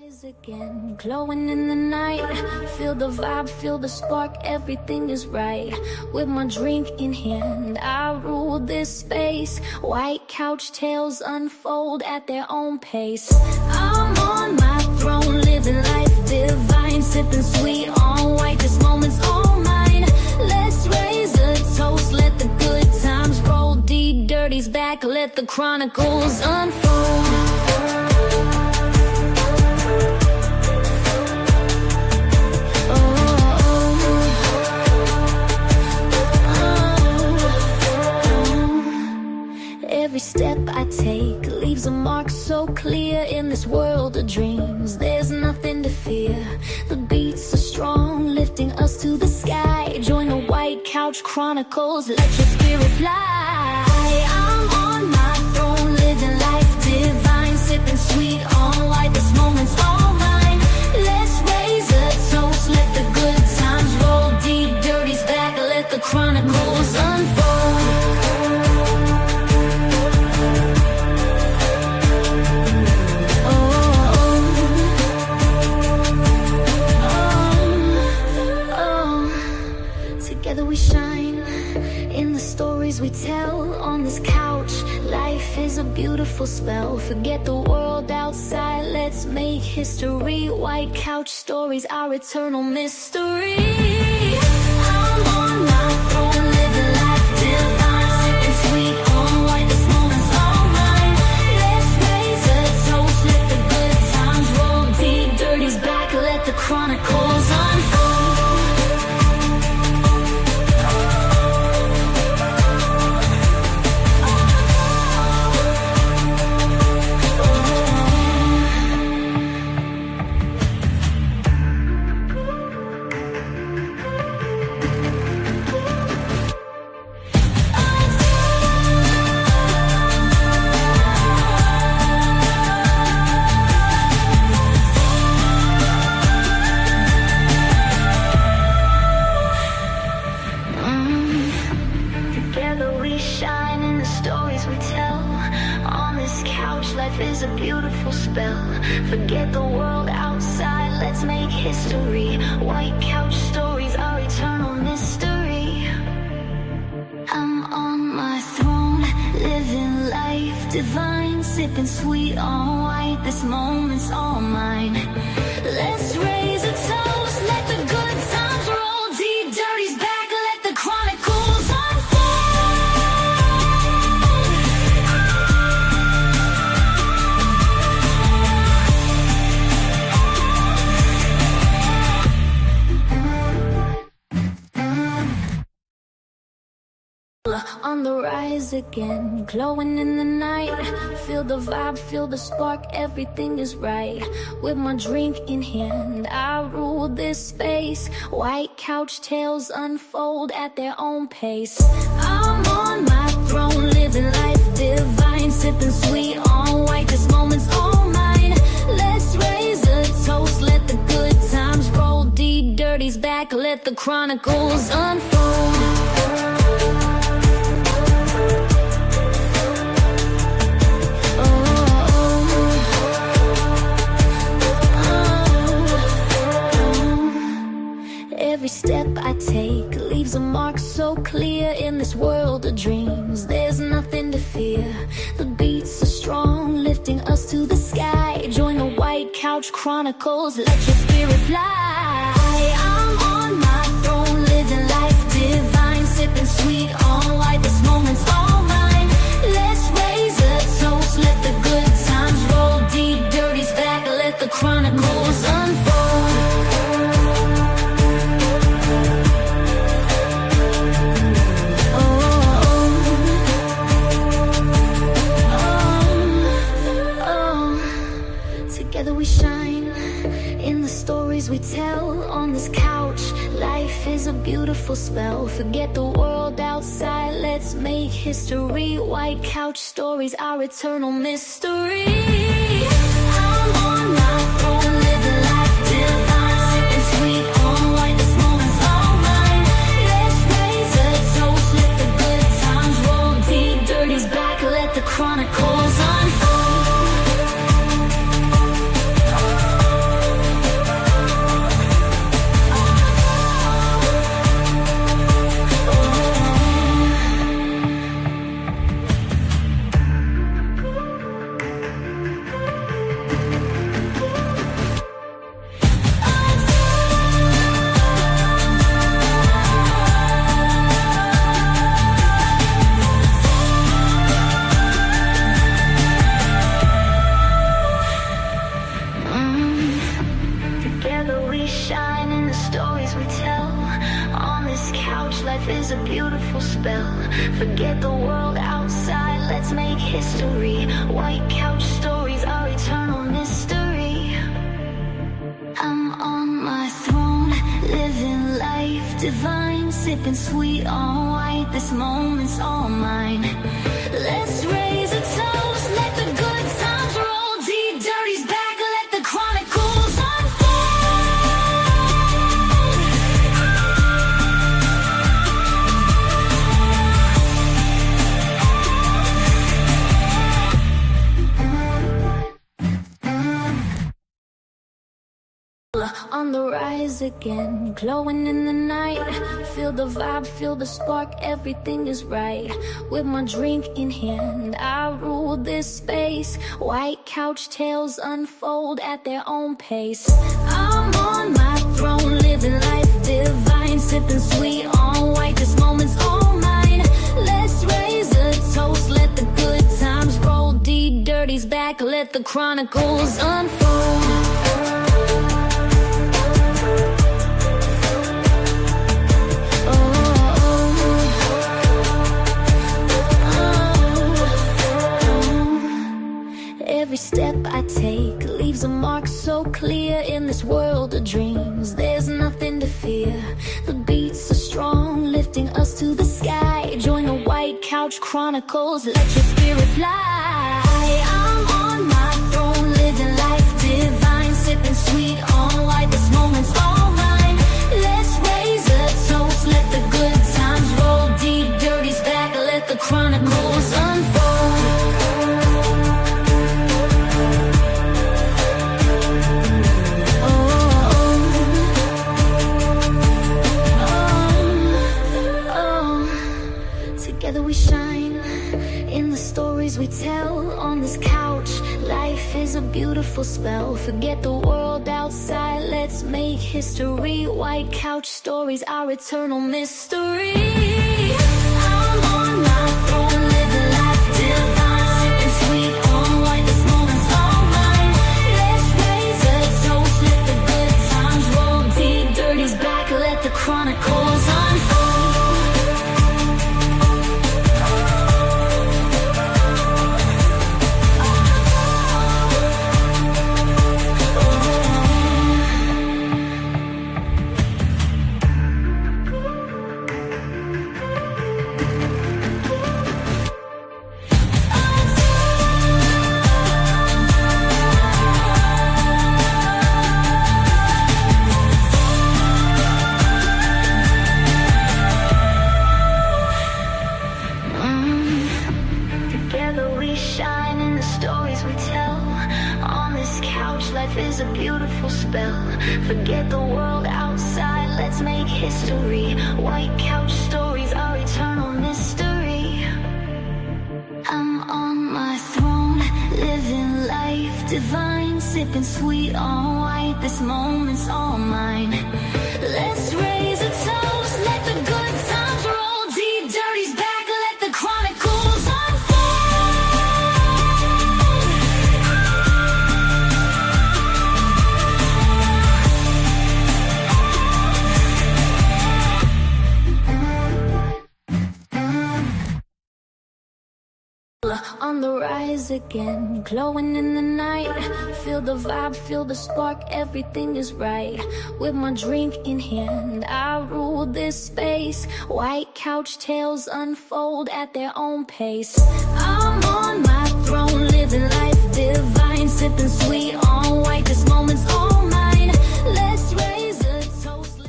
Rise again, glowing in the night. Feel the vibe, feel the spark, everything is right. With my drink in hand, I rule this space. White couch tales unfold at their own pace. I'm on my throne, living life divine, sipping sweet on white. This moment's all mine. Let's raise a toast, let the good times roll. D-Dirty's back, let the chronicles unfold. Every step I take leaves a mark so clear. In this world of dreams, there's nothing to fear. The beats are strong, lifting us to the sky. Join the White Couch Chronicles, let your spirit fly. I'm on my throne, living life divine, sipping sweet on white. This moment's all mine. Let's raise a toast, let the good times roll. D-Dirty's back, let the chronicles unfold. Together we shine in the stories we tell on this couch. Life is a beautiful spell. Forget the world outside, let's make history. White couch stories, our eternal mystery. I'm on my throne, living life divine, sipping sweet on white. This moment's all mine. Let's raise a toast, let the good times roll. D-Dirty's back, let the chronicles unfold. Is a beautiful spell. Forget the world outside, let's make history. White couch stories, our eternal mystery. I'm on my throne, living life divine, sipping sweet on white. This moment's all mine. Let's raise a toast, let the good times roll. D-Dirty's back, let the chronicles unfold. On the rise again, glowing in the night. Feel the vibe, feel the spark, everything is right. With my drink in hand, I rule this space. White couch tales unfold at their own pace. I'm on my throne, living life divine, sipping sweet on white. This moment's all mine. Let's raise a toast, let the good times roll. D-Dirty's back, let the chronicles unfold. Every step I take leaves a mark so clear. In this world of dreams, there's nothing to fear. The beats are strong, lifting us to the sky. Join the White Couch Chronicles, let your spirit fly. I'm on my throne, living life divine, sipping sweet on white. This moment's all mine. Let's raise a toast, let the good times roll. D-Dirty's back, let the chronicles unfold. Together we shine in the stories we tell on this couch. Life is a beautiful spell. Forget the world outside, let's make history. White couch stories, our eternal mystery. I'm on my throne, living life divine, sipping sweet on white. This moment's all mine. Let's raise a toast, let the good times roll. D-Dirty's back, let the chronicles unfold. history. White couch stories are eternal mystery. I'm on my throne, living life divine, sipping sweet on white. This moment's all mine. Let's raise a toast, let the good times roll. D-Dirty's back, let the chronicles on the rise again, glowing in the night. Feel the vibe, feel the spark, everything is right. With my drink in hand, I rule this space. White couch tales unfold at their own pace. I'm on my throne, living life divine, sipping sweet on white. This moment's all mine. Let's raise a toast, let the good times roll. D-Dirty's back, let the chronicles unfold. Every step I take leaves a mark so clear. In this world of dreams, there's nothing to fear. The beats are strong, lifting us to the sky. Join the White Couch Chronicles, let your spirit fly. I'm on my throne, living life divine, sipping sweet on white. This moment's all mine. Let's raise a toast, let the good times roll. D-Dirty's back, let the chronicles unfold. Together we shine in the stories we tell on this couch. Life is a beautiful spell. Forget the world outside, let's make history. White couch stories are eternal mystery. I'm on my throne, living life divine, sipping sweet on white. This moment's all mine. Let's raise a toast, let the good times roll. D-Dirty's back, let the chronicles unfold. Forget the world outside, let's make history. White couch stories are eternal mystery. I'm on my throne, living life divine, sipping sweet on white. This moment's all mine. Let's raise a toast, let the good times roll. D-Dirty's back, let the chronicles unfold. On the rise again, glowing in the night. Feel the vibe, feel the spark, everything is right. With my drink in hand, I rule this space. White couch tales unfold at their own pace. I'm on my throne, living life divine, sipping sweet on white. This moment's all mine. Let's raise a toast.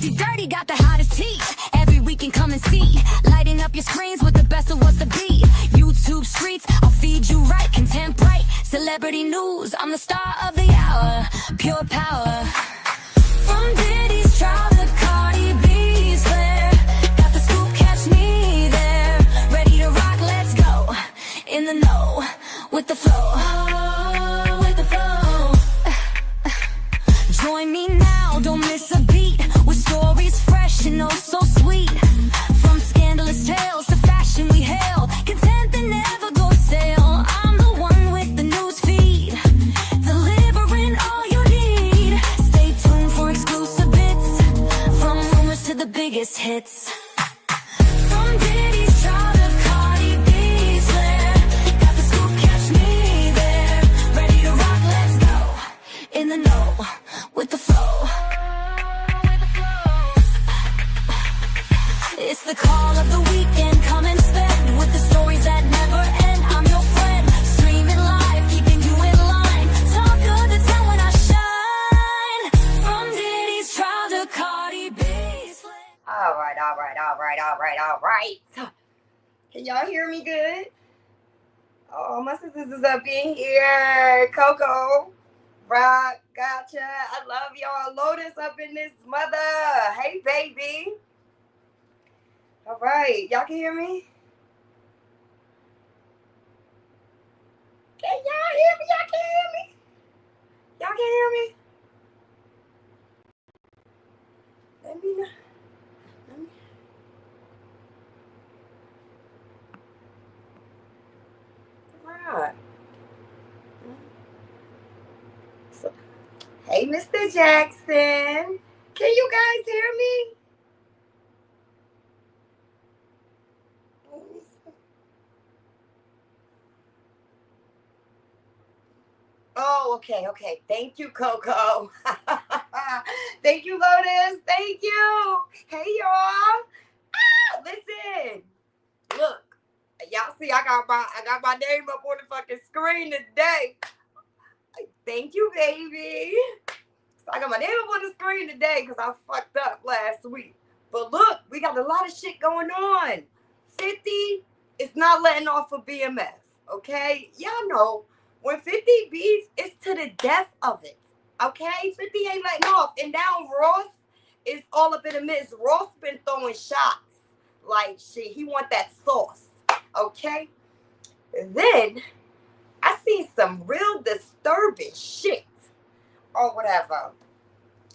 D-Dirty got the hottest tea. Every weekend come and see. Lighting up your screens with the best of what's to be. YouTube streets, I'll feed you right. Content bright, celebrity news. I'm the star of the hour. Pure power. From Diddy's trial to Cardi B's flare. Got the scoop, catch me there. Ready to rock, let's go. In the know, with the flow. With the flow. Join me now, don't miss a beat. With stories fresh and oh so sweet. From scandalous tales to fashion we hail. Content that never goes stale. I'm the one with the news feed, delivering all you need. Stay biggest hits. From Diddy's trial to Cardi B's flare. Got the scoop, catch me there. Ready to rock, let's go. In the know, with the flow. It's the call of the weekend, come and spend with the stories that never end. I'm your friend, streaming live, keeping you in line. Talk good to tell when I shine. From Diddy's trial to Cardi B's flame. All right. Can y'all hear me good? Oh, my sisters is up in here. Coco, Rock, gotcha. I love y'all. Lotus up in this mother. Hey, baby. All right, y'all can hear me? Can y'all hear me? Y'all can hear me? Y'all can hear me? Let me know. Right. So, hey, Mr. Jackson. Can you guys hear me? Oh, okay. Thank you, Coco. Thank you, Lotus. Thank you. Hey, y'all. Listen. Look, y'all see, I got my name up on the fucking screen today. Thank you, baby. So I got my name up on the screen today because I fucked up last week. But look, we got a lot of shit going on. 50 is not letting off for BMF. Okay, y'all know. When 50 beefs, it's to the death of it. Okay? 50 ain't letting off. And now Ross is all up in the midst. Ross been throwing shots. Like, shit, he want that sauce. Okay? And then, I seen some real disturbing shit. Or whatever.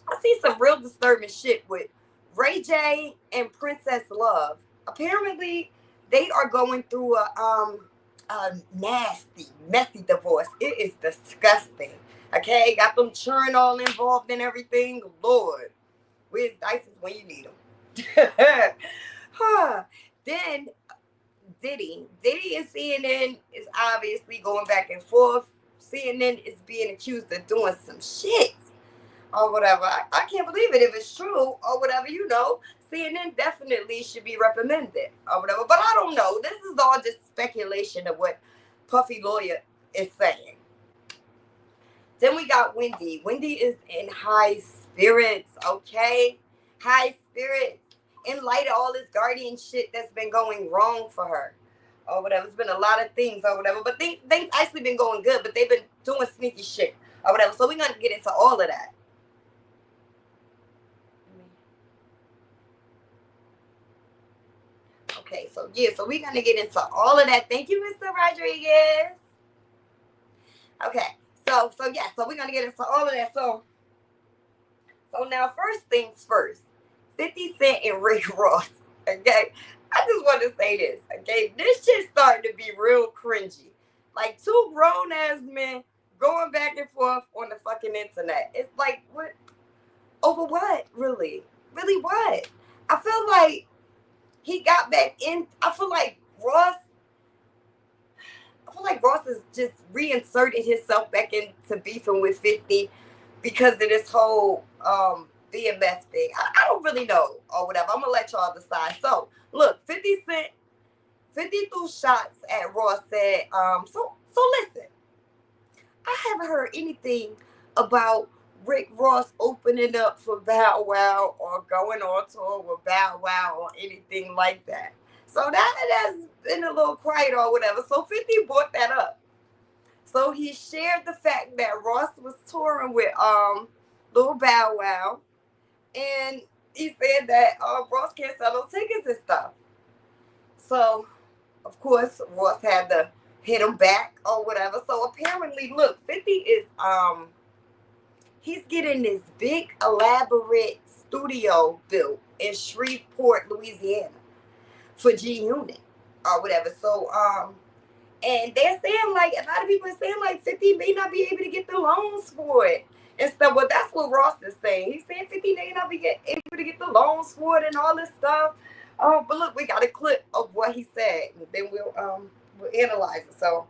I seen some real disturbing shit with Ray J and Princess Love. Apparently, they are going through a nasty, messy divorce. It is disgusting. Okay, got them churn all involved in everything. Lord, where's Dices when you need them? Then Diddy and CNN is obviously going back and forth. CNN is being accused of doing some shit or whatever. I can't believe it. If it's true or whatever, you know, CNN definitely should be reprimanded or whatever. But I don't know. This is all just speculation of what Puffy Lawyer is saying. Then we got Wendy. Wendy is in high spirits, okay? High spirits. In light of all this guardian shit that's been going wrong for her or whatever. It's been a lot of things or whatever. But things actually been going good, but they've been doing sneaky shit or whatever. So we're going to get into all of that. Okay, so we're going to get into all of that. Thank you, Mr. Rodriguez. Okay, so we're going to get into all of that. So now, first things first, 50 Cent and Rick Ross, okay? I just want to say this, okay? This shit's starting to be real cringy. Like, two grown-ass men going back and forth on the fucking internet. It's like, what? Over what, really? Really what? I feel like he got back in. I feel like Ross has just reinserted himself back into beefing with 50 because of this whole BMF thing. I don't really know or whatever. I'm going to let y'all decide. So, look, 50 Cent, 50 threw shots at Ross, said, so listen, I haven't heard anything about Rick Ross opening up for Bow Wow or going on tour with Bow Wow or anything like that. So that has been a little quiet or whatever. So 50 brought that up. So he shared the fact that Ross was touring with Lil Bow Wow. And he said that Ross can't sell no tickets and stuff. So, of course, Ross had to hit him back or whatever. So apparently, look, 50 is he's getting this big elaborate studio built in Shreveport, Louisiana for G Unit or whatever. So and they're saying, like, a lot of people are saying, like, 50 may not be able to get the loans for it and stuff. Well, that's what Ross is saying. He's saying 50 may not be able to get the loans for it and all this stuff. But look, we got a clip of what he said, and then we'll analyze it. So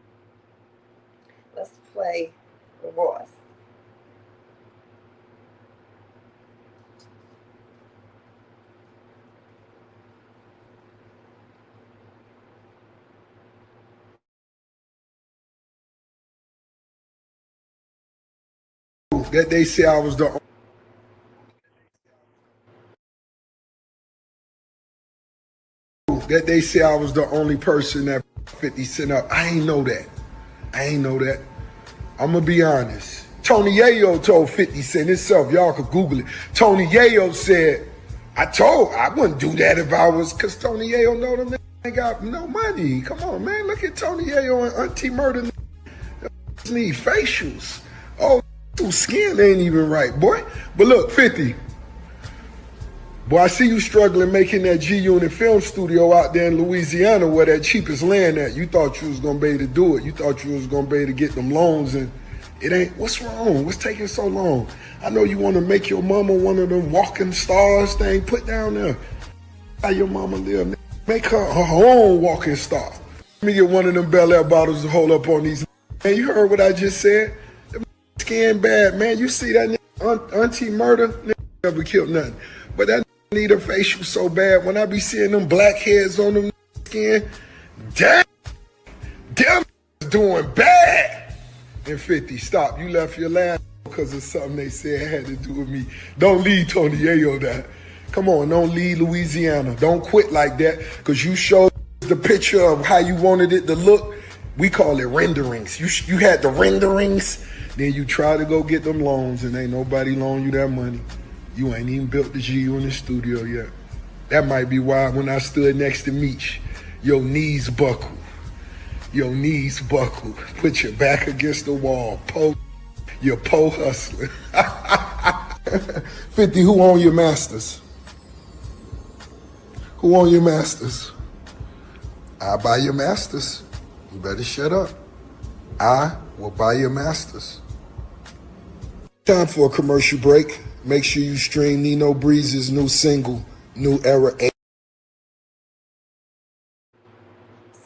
let's play Ross. That they say I was the only person that 50 Cent up. I ain't know that. I'm gonna be honest. Tony Yayo told 50 Cent himself. Y'all could Google it. Tony Yayo said, I wouldn't do that if I was, cause Tony Yayo know them ain't got no money. Come on, man. Look at Tony Yayo and Auntie Murder. Need facials. Oh, skin ain't even right, boy. But look, 50. Boy, I see you struggling making that G-Unit film studio out there in Louisiana where that cheapest land at. You thought you was going to be able to do it. You thought you was going to be able to get them loans, and it ain't. What's wrong? What's taking so long? I know you want to make your mama one of them walking stars thing. Put down there. How your mama live. Make her own walking star. Let me get one of them Bel Air bottles to hold up on these. Man, you heard what I just said? Skin bad, man. You see that Auntie Murder? Never killed nothing. But that need a facial so bad. When I be seeing them blackheads on them skin, damn doing bad. And 50, stop. You left your laugh because of something they said had to do with me. Don't leave Tony Yayo that. Come on, don't leave Louisiana. Don't quit like that because you showed the picture of how you wanted it to look. We call it renderings. You had the renderings. Then you try to go get them loans and ain't nobody loan you that money. You ain't even built the G-Unit studio yet. That might be why when I stood next to Meech, your knees buckled. Put your back against the wall. You're hustling. 50, who own your masters? Who own your masters? I buy your masters. You better shut up. I will buy your masters. Time for a commercial break. Make sure you stream Nino Breeze's new single, New Era 8.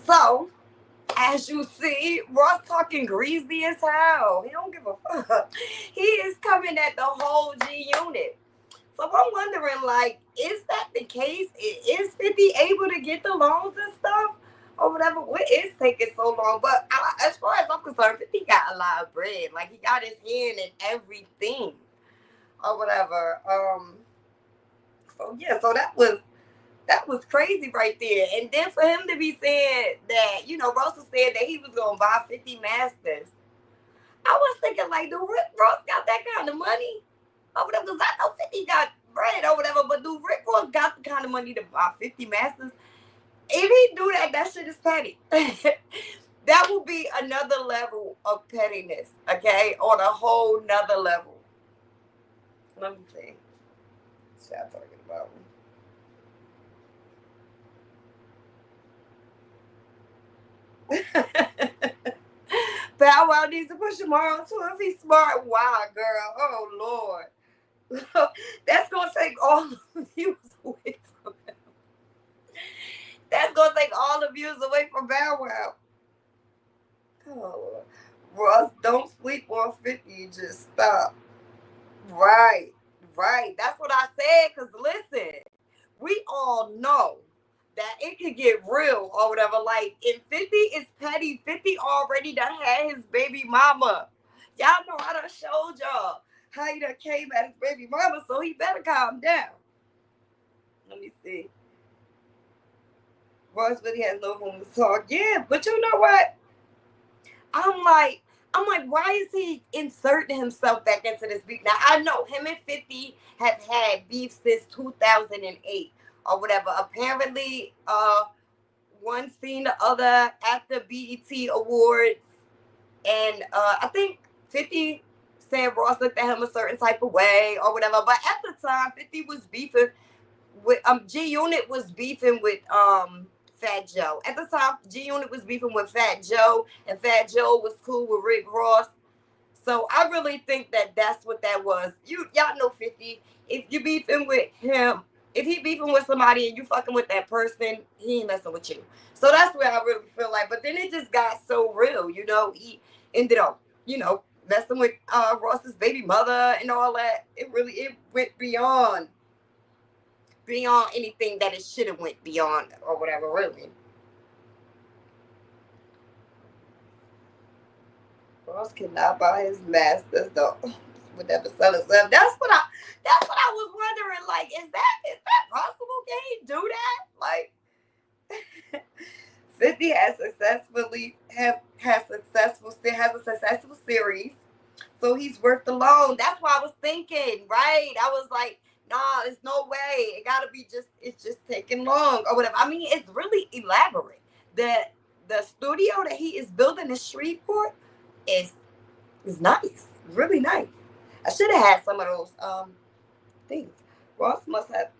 So, as you see, Ross talking greasy as hell. He don't give a fuck. He is coming at the whole G-Unit. So I'm wondering, like, is that the case? Is 50 able to get the loans and stuff? Or whatever, what is taking so long? But as far as I'm concerned, 50 got a lot of bread. Like, he got his hand in everything. Or whatever. So yeah, so that was crazy right there. And then for him to be saying that, Russell said that he was gonna buy 50 masters. I was thinking, like, do Rick Ross got that kind of money? Or whatever, because I know 50 got bread or whatever, but do Rick Ross got the kind of money to buy 50 masters? If he do that, that shit is petty. That will be another level of pettiness, okay? On a whole nother level. Let me see. What I'm talking about. Bow Wow needs to push him on too if he's smart. Wow, girl. Oh, Lord. That's going to take all the views away from him. That's going to take all the views away from Bow Wow. Oh, Ross, don't sleep on 50. Just stop. Right. That's what I said. Because listen, we all know that it could get real or whatever. Like, if 50 is petty, 50 already done had his baby mama. Y'all know I done showed y'all how he done came at his baby mama, so he better calm down. Let me see. Ross really has no room to talk. Yeah, but you know what? I'm like, why is he inserting himself back into this beef? Now, I know him and 50 have had beef since 2008 or whatever. Apparently, one seen the other at the BET Awards. And I think 50 said Ross looked at him a certain type of way or whatever. But at the time, 50 was beefing with, G-Unit was beefing with, Fat Joe. At the time, G-Unit was beefing with Fat Joe, and Fat Joe was cool with Rick Ross. So I really think that that's what that was. Y'all know 50. If you beefing with him, if he beefing with somebody and you fucking with that person, he ain't messing with you. So that's where I really feel like. But then it just got so real, you know. He ended up, you know, messing with Ross's baby mother and all that. It went beyond anything that it should have went beyond or whatever, really. Ross cannot buy his masters though. Would never sell himself. That's what I was wondering. Like, is that possible? Can he do that? Like, 50 has a successful series, so he's worth the loan. That's what I was thinking, right? I was like, nah, there's no way. It gotta be it's just taking long or whatever. I mean, it's really elaborate. The studio that he is building in Shreveport is nice, really nice. I should have had some of those things. Ross must have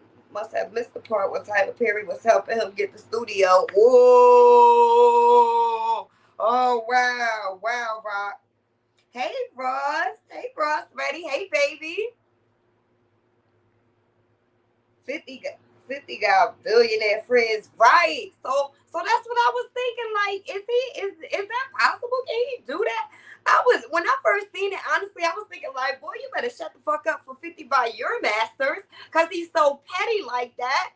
missed the part where Tyler Perry was helping him get the studio. Whoa! Oh wow, Rock. Hey Ross, ready? Hey baby. 50 got billionaire friends, right? So that's what I was thinking. Like, is that possible? Can he do that? When I first seen it, honestly, I was thinking like, boy, you better shut the fuck up for 50 by your masters, cause he's so petty like that.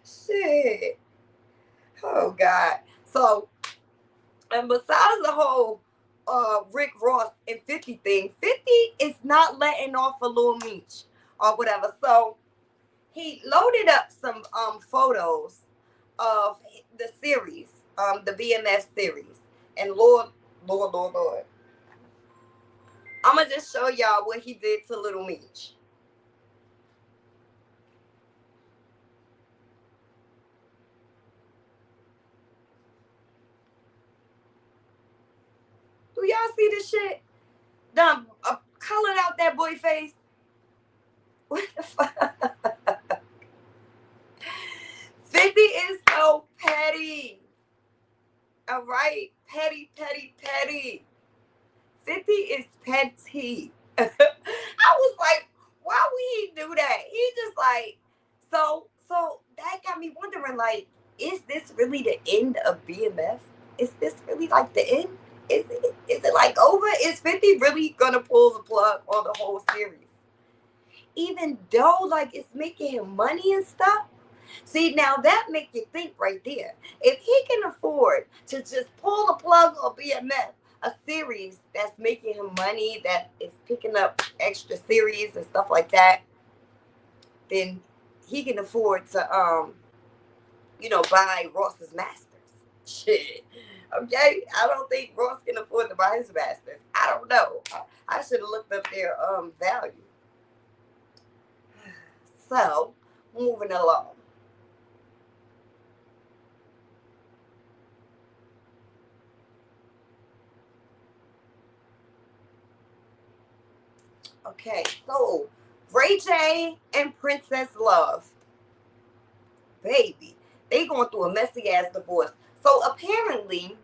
Shit. Oh God. So, and besides the whole Rick Ross and 50 thing, 50 is not letting off a little Meech or whatever. So he loaded up some photos of the series, the BMF series, and Lord, I'm gonna just show y'all what he did to little Meech. Do y'all see this shit? Done colored out that boy face. What the fuck? 50 is so petty. All right? Petty. 50 is petty. I was like, why would he do that? He just like, so that got me wondering, like, is this really the end of BMF? Is this really like the end? Is it like over? Is 50 really gonna pull the plug on the whole series? Even though like it's making him money and stuff. See, now that make you think right there. If he can afford to just pull the plug on BMF, a series that's making him money, that is picking up extra series and stuff like that, then he can afford to buy Ross's masters. Shit. Okay, I don't think Ross can afford to buy his masters. I don't know. I should have looked up their value. So, moving along. Okay, so Ray J and Princess Love, baby, they going through a messy ass divorce. So apparently,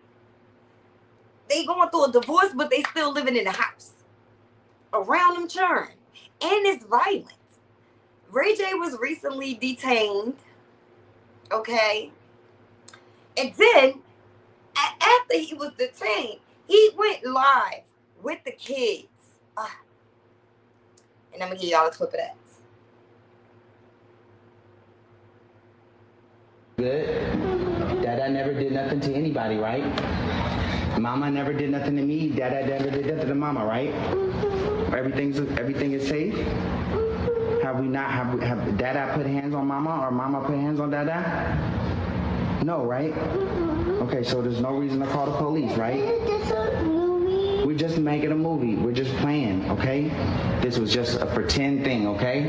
they going through a divorce, but they still living in the house around them churn, and it's violent. Ray J was recently detained, okay, and then after he was detained, he went live with the kids. And I'm gonna give y'all a clip of that. Good. Dada never did nothing to anybody, right? Mama never did nothing to me. Dada never did nothing to mama, right? Everything is safe. Have Dada put hands on mama or mama put hands on Dada? No, right? Okay, so there's no reason to call the police, right? We're just making a movie. We're just playing, okay? This was just a pretend thing, okay?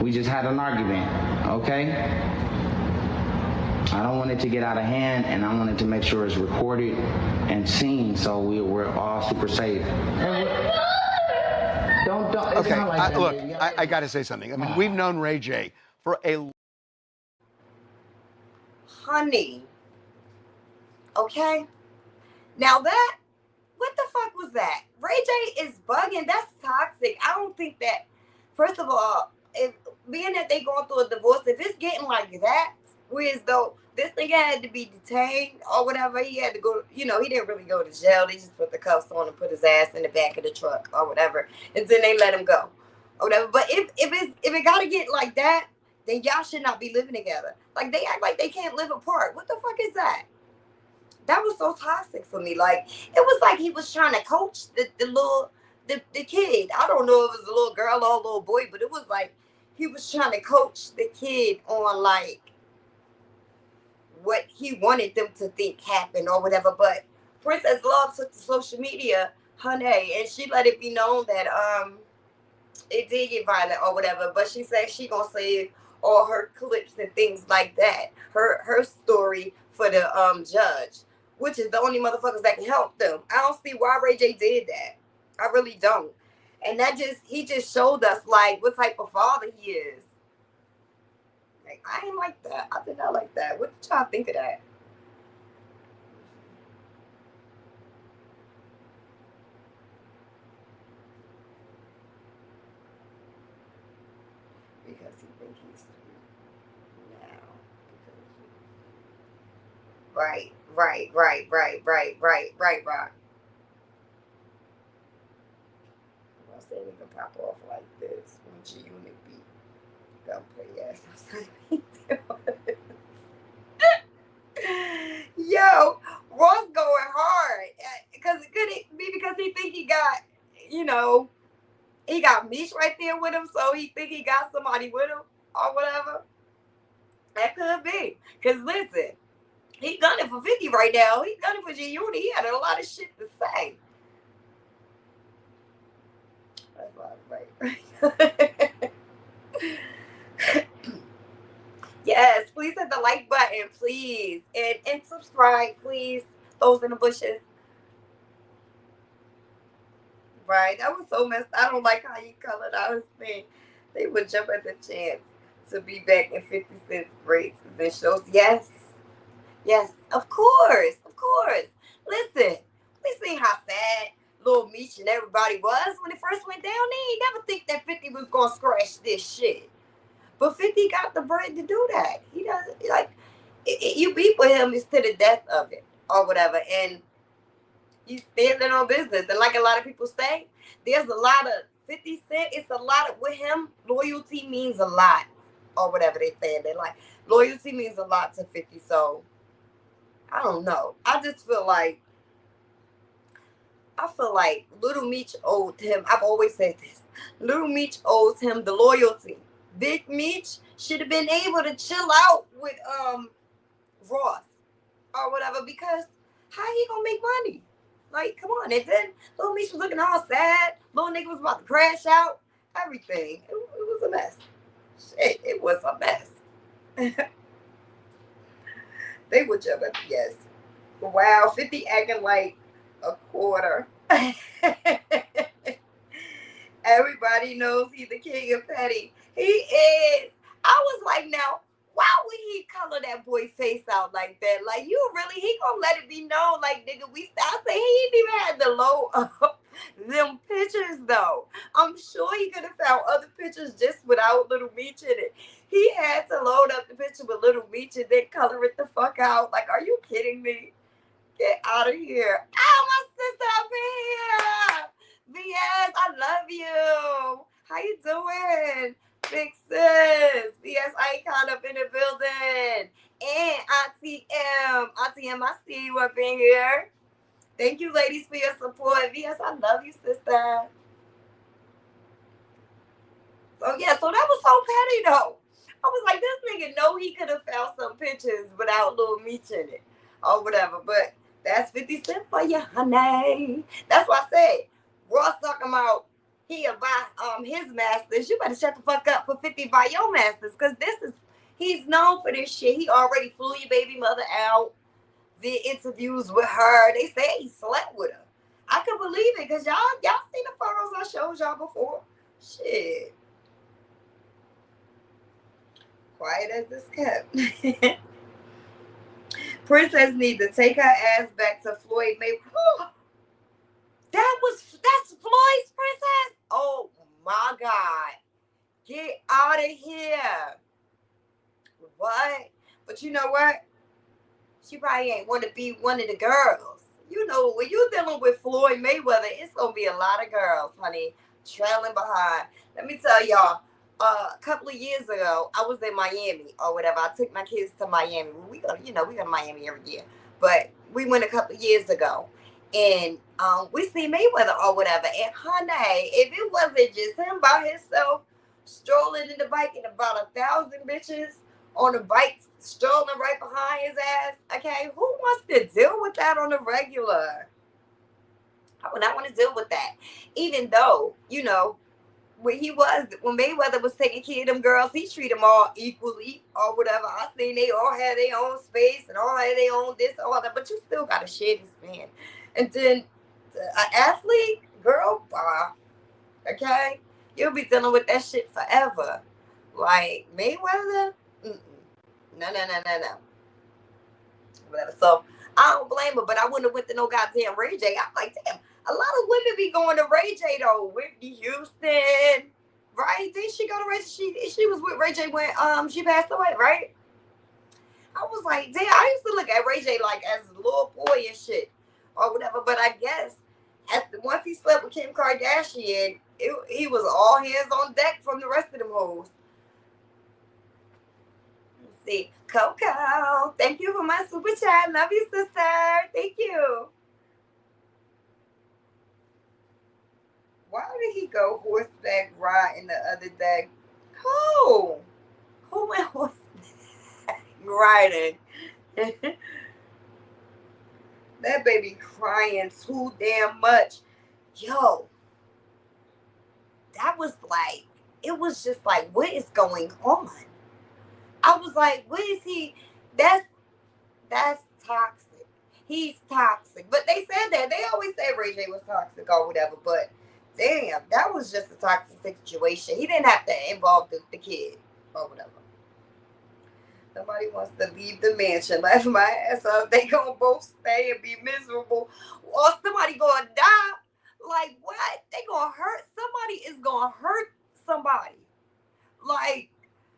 We just had an argument, okay? I don't want it to get out of hand, and I wanted to make sure it's recorded and seen, so we're all super safe. Don't. Okay, like look, I got to say something. I mean, we've known Ray J for a... Honey. Okay? Now that What the fuck was that? Ray J is bugging. That's toxic. I don't think that. First of all, if being that they going through a divorce, if it's getting like that, whereas though this nigga had to be detained or whatever, he had to go. You know, he didn't really go to jail. They just put the cuffs on and put his ass in the back of the truck or whatever, and then they let him go or whatever. But if it gotta get like that, then y'all should not be living together. Like they act like they can't live apart. What the fuck is that? That was so toxic for me. Like it was like he was trying to coach the kid. I don't know if it was a little girl or a little boy, but it was like he was trying to coach the kid on like what he wanted them to think happened or whatever. But Princess Love took to social media, honey, and she let it be known that it did get violent or whatever. But she said she gonna save all her clips and things like that. Her story for the judge, which is the only motherfuckers that can help them. I don't see why Ray J did that. I really don't. And he just showed us like what type of father he is. Like I ain't like that. I did not like that. What did y'all think of that? Because he thinks he's now. Right. I said we can pop off like this when G-Unit beat gunplay ass. Yo, Ross going hard because it could be because he think he got, you know, he got Meech right there with him, so he think he got somebody with him or whatever. That could be. Because listen, he gunning for 50 right now. He gunning for G-Unit. He had a lot of shit to say. Right. Yes, please hit the like button, please. And subscribe, please. Those in the bushes. Right. That was so messed. I don't like how you colored our thing. They would jump at the chance to be back in 50 Cent's breaks and shows. Yes. Yes. Of course. Listen. We see how sad Lil Meech and everybody was when it first went down. They ain't never think that 50 was gonna scratch this shit. But 50 got the bread to do that. He doesn't like you beef with him is to the death of it or whatever. And he's standing on business. And like a lot of people say, there's a lot of 50 Cent. It's a lot of with him. Loyalty means a lot or whatever they say. They like loyalty means a lot to 50. So I don't know. I just feel like Little Meech owed him. I've always said this. Little Meech owes him the loyalty. Big Meech should have been able to chill out with Ross or whatever because how he gonna make money? Like, come on. And then Little Meech was looking all sad. Little nigga was about to crash out. Everything. It was a mess. Shit, it was a mess. They would jump at the yes. Wow, 50 acting like a quarter. Everybody knows he's the king of petty. He is. I was like, now, why would he color that boy face out like that? Like, you really, he gonna let it be known, like, nigga, I say he ain't even had the low up them pictures, though. I'm sure he could have found other pictures just without Little Meech in it. He had to load up the picture with Little Meech and then color it the fuck out. Like, are you kidding me? Get out of here. Oh, my sister up in here. VS, I love you. How you doing? Big sis. VS Icon up in the building. And Auntie M, I see you up in here. Thank you, ladies, for your support. VS, I love you, sister. So, yeah, so that was so petty, though. I was like, this nigga know he could have found some pictures without Lil Meech in it or whatever. But that's 50 Cent for you, honey. That's what I said. Ross talking about he'll buy his masters. You better shut the fuck up for 50 buy your masters. Because he's known for this shit. He already flew your baby mother out. Did interviews with her. They say he slept with her. I could believe it because y'all seen the photos I showed y'all before. Shit. Quiet as this kept. Princess need to take her ass back to Floyd Mayweather. my God. Get out of here. What? But you know what? She probably ain't want to be one of the girls. You know, when you're dealing with Floyd Mayweather, it's going to be a lot of girls, honey, trailing behind. Let me tell y'all, a couple of years ago, I was in Miami or whatever. I took my kids to Miami. We go to Miami every year. But we went a couple of years ago. And we see Mayweather or whatever. And honey, if it wasn't just him by himself, strolling in the bike and about 1,000 bitches on a bike strolling right behind his ass. Okay, who wants to deal with that on a regular? I would not want to deal with that. Even though, you know, when Mayweather was taking care of them girls, he treated them all equally or whatever. I seen they all had their own space and all had their own this, all that, but you still gotta share this man. And then an athlete, girl, okay, you'll be dealing with that shit forever. Like Mayweather, no. Whatever. So I don't blame her, but I wouldn't have went to no goddamn Ray J. I'm like, damn, a lot of women be going to Ray J though. Whitney Houston, right? Did she go to Ray J? She was with Ray J when she passed away, right? I was like, damn, I used to look at Ray J like as a little boy and shit or whatever. But I guess once he slept with Kim Kardashian, he was all hands on deck from the rest of them hoes. See, Coco, thank you for my super chat. Love you, sister. Thank you. Why did he go horseback riding the other day? Who went horseback riding? That baby crying too damn much. Yo, that was like, it was just like, what is going on? I was like, what is he? That's toxic. He's toxic. But they said that. They always say Ray J was toxic or whatever. But damn, that was just a toxic situation. He didn't have to involve the kid or whatever. Somebody wants to leave the mansion. Laugh my ass off. They gonna both stay and be miserable. Or somebody gonna die. Like what? They gonna hurt. Somebody is gonna hurt somebody. Like,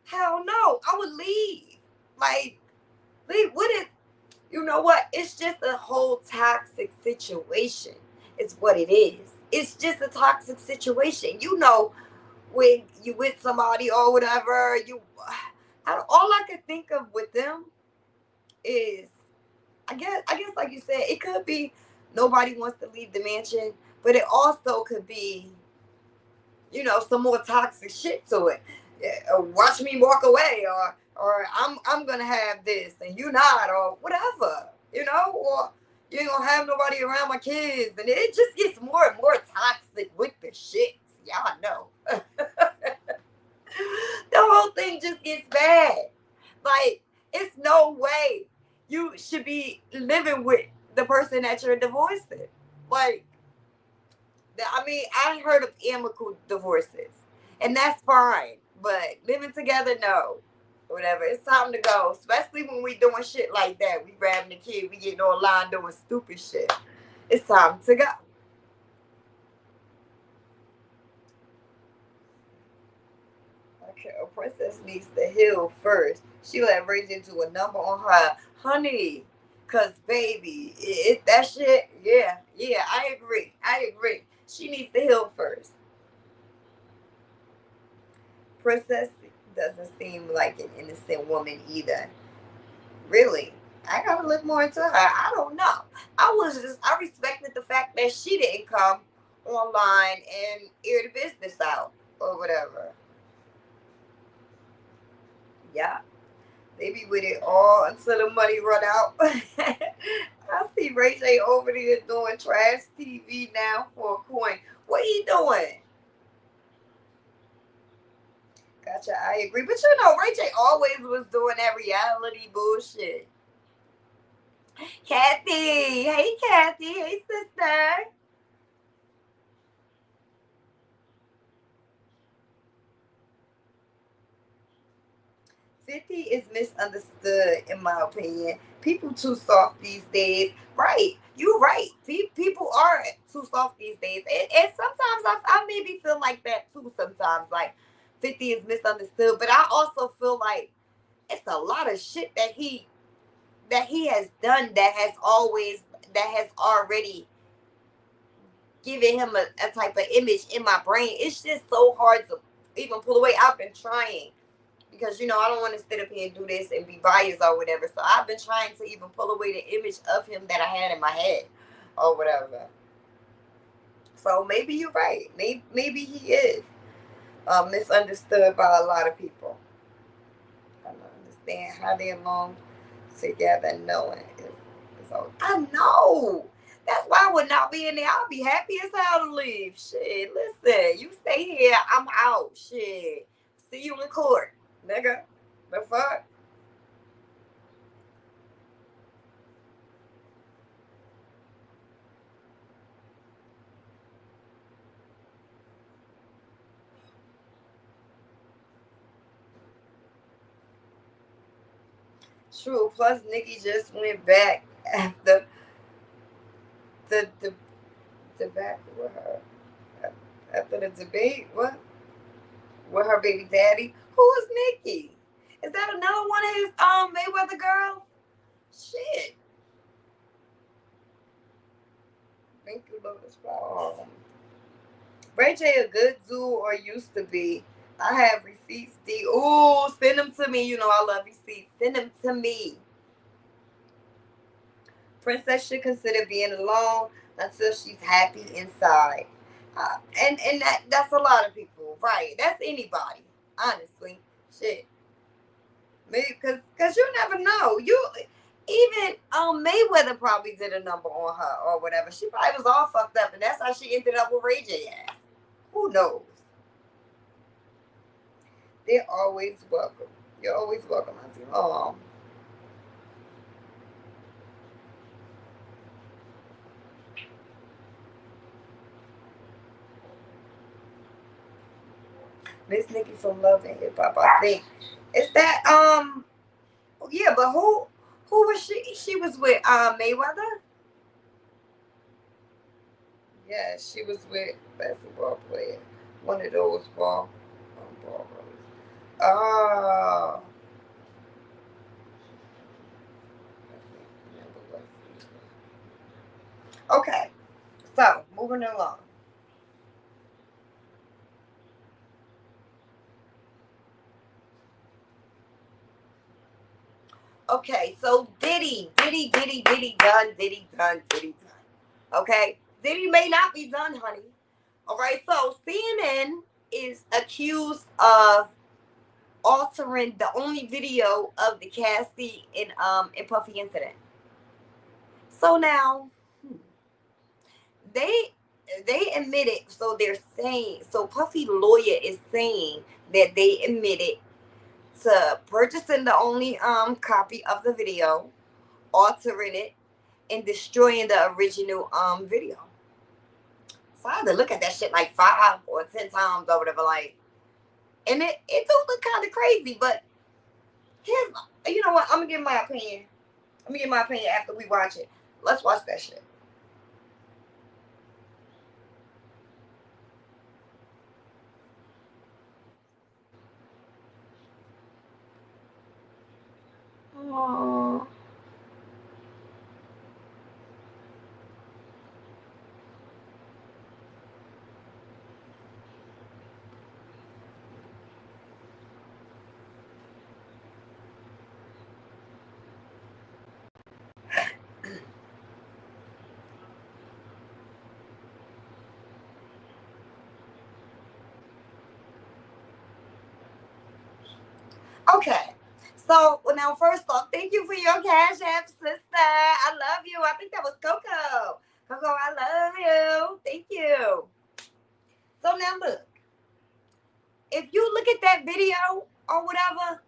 hell no, I would leave. Like, leave. What is, you know what? It's just a whole toxic situation. It's what it is. It's just a toxic situation. You know, when you with somebody or whatever, all I could think of with them is, I guess like you said, it could be nobody wants to leave the mansion, but it also could be, you know, some more toxic shit to it. Watch me walk away, or I'm gonna have this and you not, or whatever, you know, or you ain't gonna have nobody around my kids, and it just gets more and more toxic with the shit. Y'all know. The whole thing just gets bad. Like, it's no way you should be living with the person that you're divorcing. Like, I mean, I heard of amicable divorces, and that's fine. But living together, no. Whatever. It's time to go. Especially when we doing shit like that. We grabbing the kid. We getting online doing stupid shit. It's time to go. Okay, a princess needs to heal first. She let Ray J do a number on her. Honey. Because, baby, that shit, yeah, I agree. She needs to heal first. Princess doesn't seem like an innocent woman either. Really. I gotta look more into her. I don't know. I respected the fact that she didn't come online and air the business out or whatever. Yeah. They be with it all until the money run out. I see Ray J over there doing trash TV now for a coin. What are you doing? Gotcha, I agree. But you know, Ray J always was doing that reality bullshit. Kathy. Hey, Kathy. Hey, sister. 50 is misunderstood, in my opinion. People too soft these days. Right. You're right. People are too soft these days. And sometimes I maybe feel like that too sometimes. Like 50 is misunderstood. But I also feel like it's a lot of shit that he has done that has already given him a type of image in my brain. It's just so hard to even pull away. I've been trying. Because, I don't want to sit up here and do this and be biased or whatever. So I've been trying to even pull away the image of him that I had in my head or whatever. So maybe you're right. Maybe he is misunderstood by a lot of people. I don't understand how they're alone together knowing it's all. I know. That's why I would not be in there. I'll be happy as hell to leave. Shit, listen. You stay here. I'm out. Shit. See you in court. Nigga, the fuck? True. Plus, Nikki just went back after the back with her after the debate. What? With her baby daddy? Who is Nikki? Is that another one of his Mayweather girls? Shit. Thank you, Lotus Flower. Ray J a good dude or used to be. I have receipts, D. Ooh, send them to me. I love receipts. Send them to me. Princess should consider being alone until she's happy inside. And that's a lot of people, right? That's anybody, honestly. Shit. Maybe because you never know. Even Mayweather probably did a number on her or whatever. She probably was all fucked up, and that's how she ended up with Ray J ass. Who knows? They're always welcome. You're always welcome, Auntie. Oh. Miss Nikki from Love and Hip Hop, I think. Is that yeah, but who was she? She was with Mayweather? Yeah, she was with basketball player. One of those ball brothers. Oh. Okay. So, moving along. Okay, so Diddy done. Okay, Diddy may not be done, honey. All right, so CNN is accused of altering the only video of the Cassie and Puffy incident. So now they admitted. So they're saying. So Puffy lawyer is saying that they admitted to purchasing the only copy of the video, altering it, and destroying the original video. So I had to look at that shit like 5 or 10 times or whatever, like, and it do look kind of crazy. But here's, you know what? I'm gonna give my opinion. Let me give my opinion after we watch it. Let's watch that shit. Aww. Okay. So now, first off, thank you for your Cash App, sister. I love you. I think that was Coco. Coco, I love you. Thank you. So now look. If you look at that video or whatever,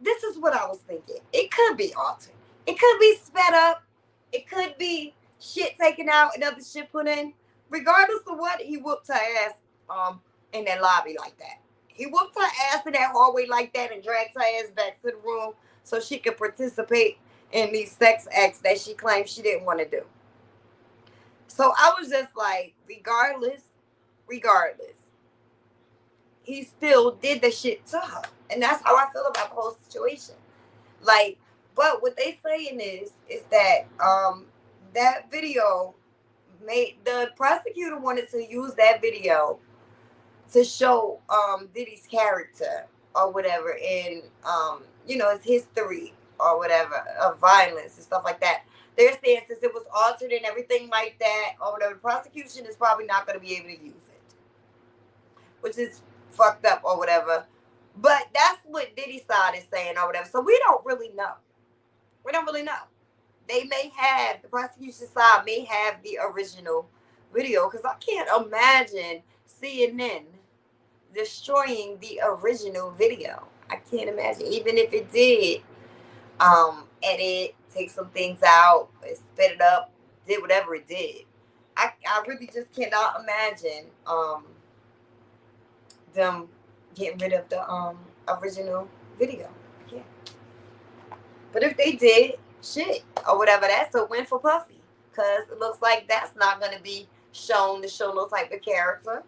this is what I was thinking. It could be altered. It could be sped up. It could be shit taken out and other shit put in. Regardless of what, he whooped her ass in that lobby like that. He whooped her ass in that hallway like that and dragged her ass back to the room so she could participate in these sex acts that she claimed she didn't want to do. So I was just like, regardless, he still did the shit to her. And that's how I feel about the whole situation. Like, but what they saying is that that video made the prosecutor wanted to use that video to show Diddy's character or whatever in his history or whatever of violence and stuff like that. They're saying since it was altered and everything like that or whatever, the prosecution is probably not going to be able to use it, which is fucked up or whatever. But that's what Diddy's side is saying or whatever. So we don't really know. They may have, the prosecution side may have the original video, because I can't imagine CNN destroying the original video. I can't imagine. Even if it did edit, take some things out, spit it up, did whatever it did. I really just cannot imagine them getting rid of the original video. Yeah. But if they did, shit, or whatever, that's a win for Puffy. Because it looks like that's not going to be shown to show no type of character.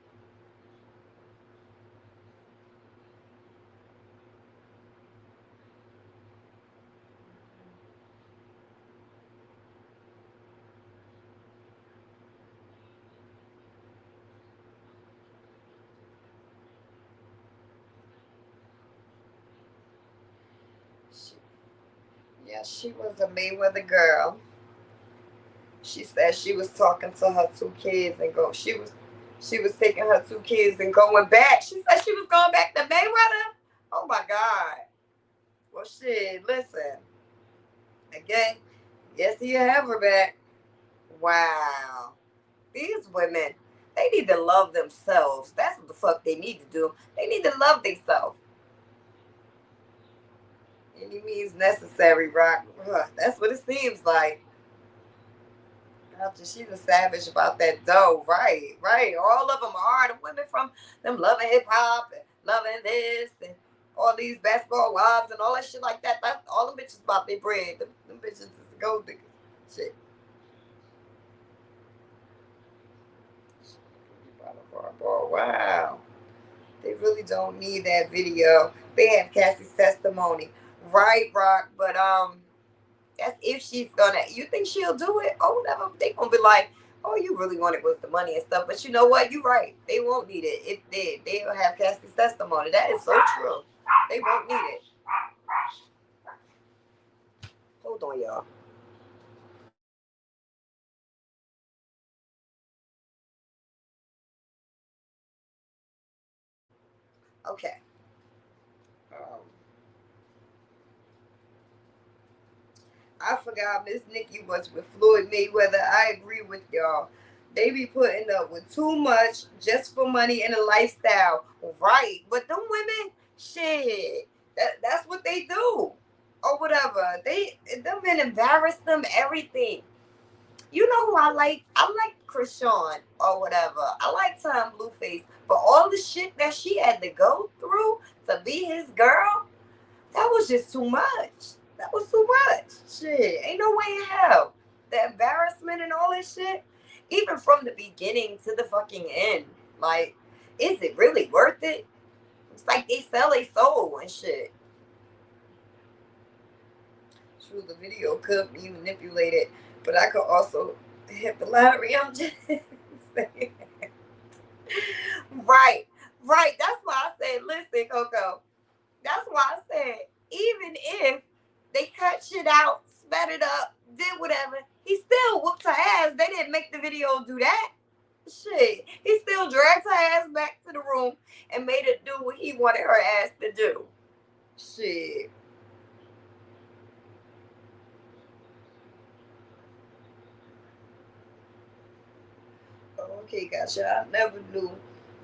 She was a Mayweather girl. She said she was talking to her 2 kids and she was taking her 2 kids and going back. She said she was going back to Mayweather. Oh my God. Well, shit, listen. Again, yes, he'll have her back. Wow. These women, they need to love themselves. That's what the fuck they need to do. They need to love themselves. Any means necessary, Rock. That's what it seems like. She's a savage about that dough. Right. All of them are. The women from them loving hip hop and loving this and all these basketball wives and all that shit like that. That's all them bitches about their bread. Them bitches is gold diggers. Shit. Wow. They really don't need that video. They have Cassie's testimony. Right, Rock. But that's if she's gonna. You think she'll do it? Oh, whatever. They gonna be like, oh, you really wanted was the money and stuff. But you know what? You're right. They won't need it. If they'll have Cassie's testimony. That is so true. They won't need it. Hold on, y'all. Okay. I forgot Miss Nikki was with Floyd Mayweather. I agree with y'all. They be putting up with too much just for money and a lifestyle. Right. But them women, shit, that's what they do. Or whatever. Them men embarrass them, everything. You know who I like? I like Krishan or whatever. I like Tom Blueface. But all the shit that she had to go through to be his girl, that was just too much. That was too much. Shit. Ain't no way in hell. The embarrassment and all this shit, even from the beginning to the fucking end. Like, is it really worth it? It's like they sell their soul and shit. True, the video could be manipulated, but I could also hit the lottery. I'm just saying. Right. That's why I said, listen, Coco. That's why I said, even if they cut shit out, sped it up, did whatever, he still whooped her ass. They didn't make the video do that. Shit. He still dragged her ass back to the room and made her do what he wanted her ass to do. Shit. Okay, gotcha. I never knew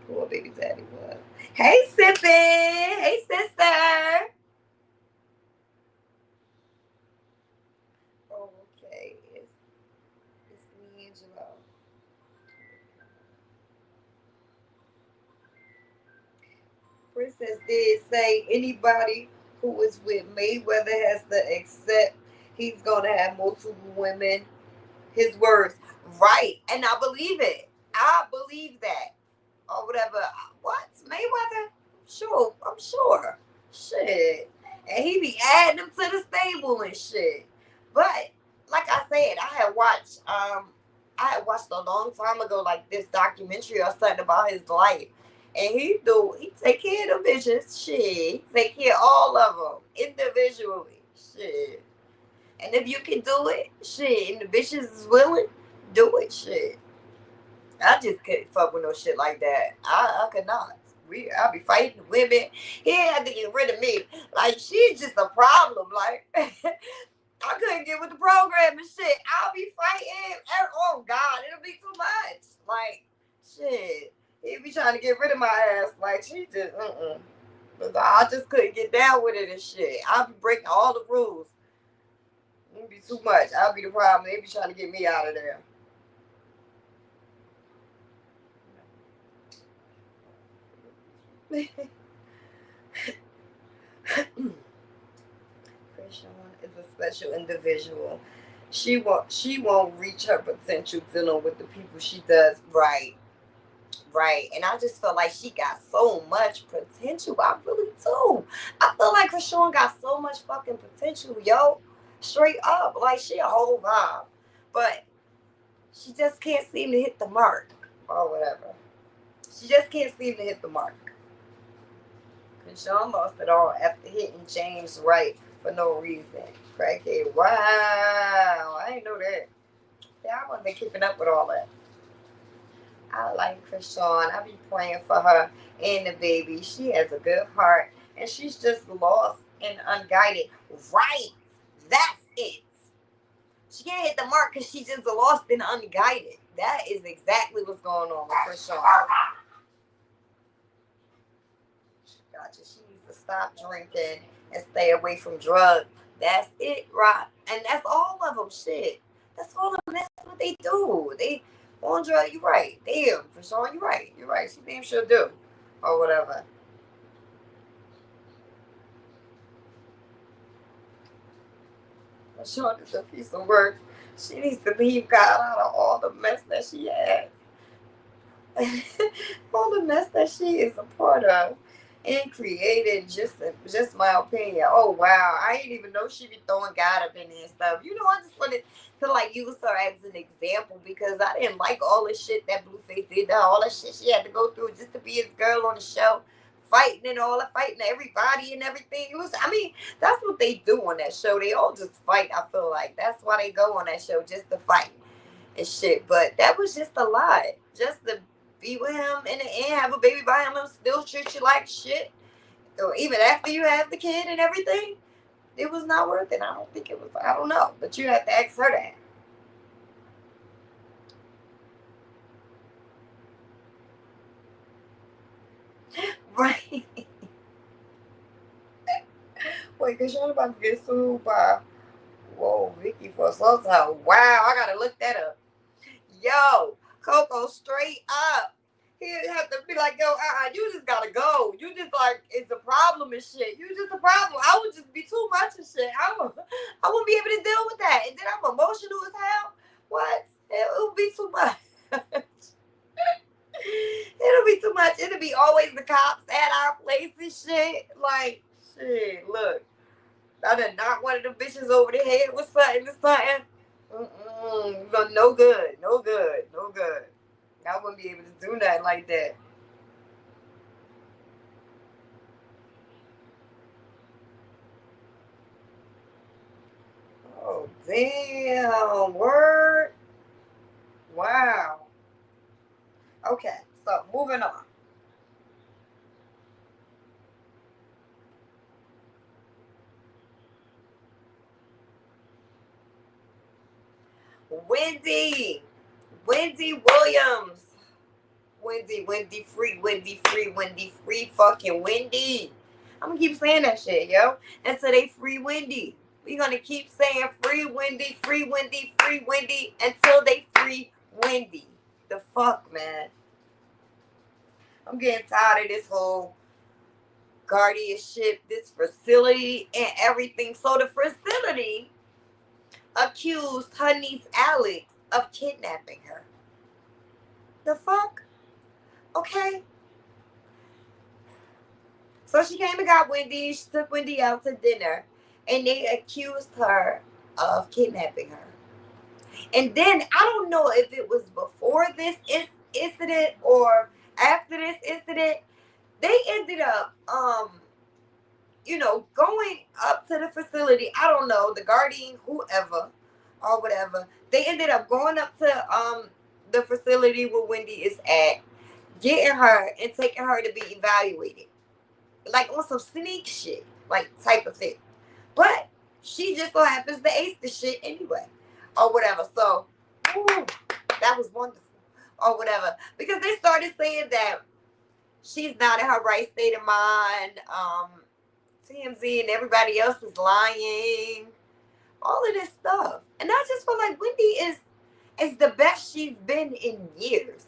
who a baby daddy was. Hey, Sippin'. Hey, sister. Okay, it's D'Angelo. says, did say anybody who is with Mayweather has to accept he's going to have multiple women. His words. Right. And I believe it. I believe that. Or whatever. What? Mayweather? Sure. I'm sure. Shit. And he be adding them to the stable and shit. But, like I said, I had watched a long time ago, like this documentary or something about his life. And he take care of the bitches. Shit. He take care of all of them individually. Shit. And if you can do it, shit, and the bitches is willing, do it, shit. I just couldn't fuck with no shit like that. I could not. I'll be fighting women. He had to get rid of me. Like, she's just a problem. Like, I couldn't get with the program and shit. I'll be fighting. Oh, God, it'll be too much. Like, shit. He'd be trying to get rid of my ass. Like, she just, I just couldn't get down with it and shit. I'll be breaking all the rules. It'd be too much. I'll be the problem. They be trying to get me out of there. Christian is a special individual. She won't reach her potential dealing with the people she does. Right. And I just feel like she got so much potential. I really do. I feel like Krishan got so much fucking potential, yo. Straight up. Like, she a whole vibe. But she just can't seem to hit the mark. Or whatever. She just can't seem to hit the mark. Krishan lost it all after hitting James Wright for no reason. Crackhead. Wow. I didn't know that. Yeah, I wasn't keeping up with all that. I like Krishan. I be praying for her and the baby. She has a good heart. And she's just lost and unguided. Right. That's it. She can't hit the mark because she's just lost and unguided. That is exactly what's going on with Krishan. Gotcha. She needs to stop drinking and stay away from drugs. That's it, right? And that's all of them. Shit. That's all of them. That's what they do. They on drugs. You right. Damn, Krishan, you right. You're right. She damn sure do. Or whatever. Krishan is a piece of work. She needs to leave God out of all the mess that she has. All the mess that she is a part of and created, just my opinion. Oh wow, I didn't even know she be throwing God up in there and stuff. You know, I just wanted to like use her as an example because I didn't like all the shit that Blueface did, all the shit she had to go through just to be his girl on the show, fighting and all that, fighting everybody and everything. It was, I mean, that's what they do on that show. They all just fight. I feel like that's why they go on that show, just to fight and shit. But that was just a lot, just to be with him in the end, have a baby by him, and still treat you like shit. Or even after you have the kid and everything, it was not worth it. I don't think it was. I don't know, but you have to ask her that. Right. Wait, because you're about to get sued by, Vicky for assault. Wow, I gotta look that up. Yo, Coco, straight up. He'd have to be like, yo, you just gotta go. You just like, it's a problem and shit. You just a problem. I would just be too much and shit. I wouldn't be able to deal with that. And then I'm emotional as hell. What? It would be too much. It'll be too much. It'll be always the cops at our place and shit. Like, shit, look. I done knocked one of the bitches over the head with something. No good. I wouldn't be able to do nothing like that. Oh, damn. Word. Wow. Okay, so moving on. Wendy Williams. Wendy free fucking Wendy. I'm gonna keep saying that shit, yo. And so they free Wendy. We're gonna keep saying free Wendy until they free Wendy. The fuck, man. I'm getting tired of this whole guardianship, this facility, and everything. So the facility accused her niece Alex of kidnapping her. The fuck? Okay. So she came and got Wendy. She took Wendy out to dinner, and they accused her of kidnapping her. And then I don't know if it was before this incident or after this incident. They ended up, going up to the facility. I don't know, the guardian, whoever, or whatever. They ended up going up to the facility where Wendy is at, getting her and taking her to be evaluated. Like on some sneak shit, like type of thing. But she just so happens to ace the shit anyway, or whatever. So, that was wonderful, or whatever. Because they started saying that she's not in her right state of mind. TMZ and everybody else is lying. All of this stuff. And I just feel like Wendy is the best she's been in years.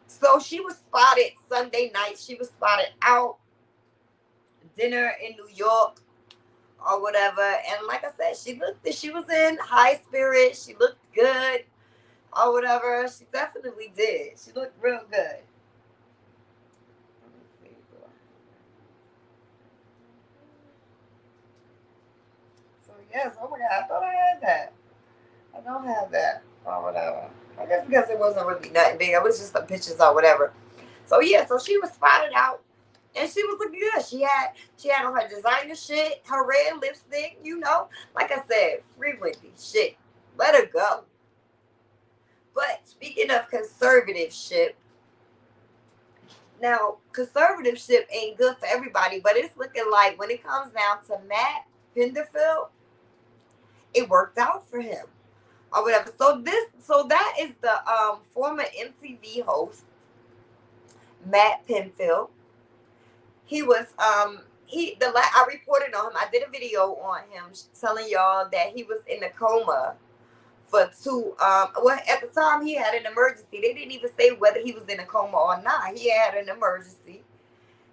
So she was spotted Sunday night. She was spotted out dinner in New York or whatever. And like I said, she was in high spirits. She looked good or whatever. She definitely did. She looked real good. So yes, oh my God, I thought I had that. I don't have that or whatever. I guess because it wasn't really nothing big. It was just some pictures or whatever. So yeah, so she was spotted out. And she was looking good. She had on her designer shit, her red lipstick, Like I said, free Wendy. Shit. Let her go. But speaking of conservativeship, now conservativeship ain't good for everybody, but it's looking like when it comes down to Matt Pinfield, it worked out for him. Or whatever. So that is the former MTV host, Matt Pinfield. He was I reported on him. I did a video on him telling y'all that he was in a coma for at the time he had an emergency. They didn't even say whether he was in a coma or not. He had an emergency.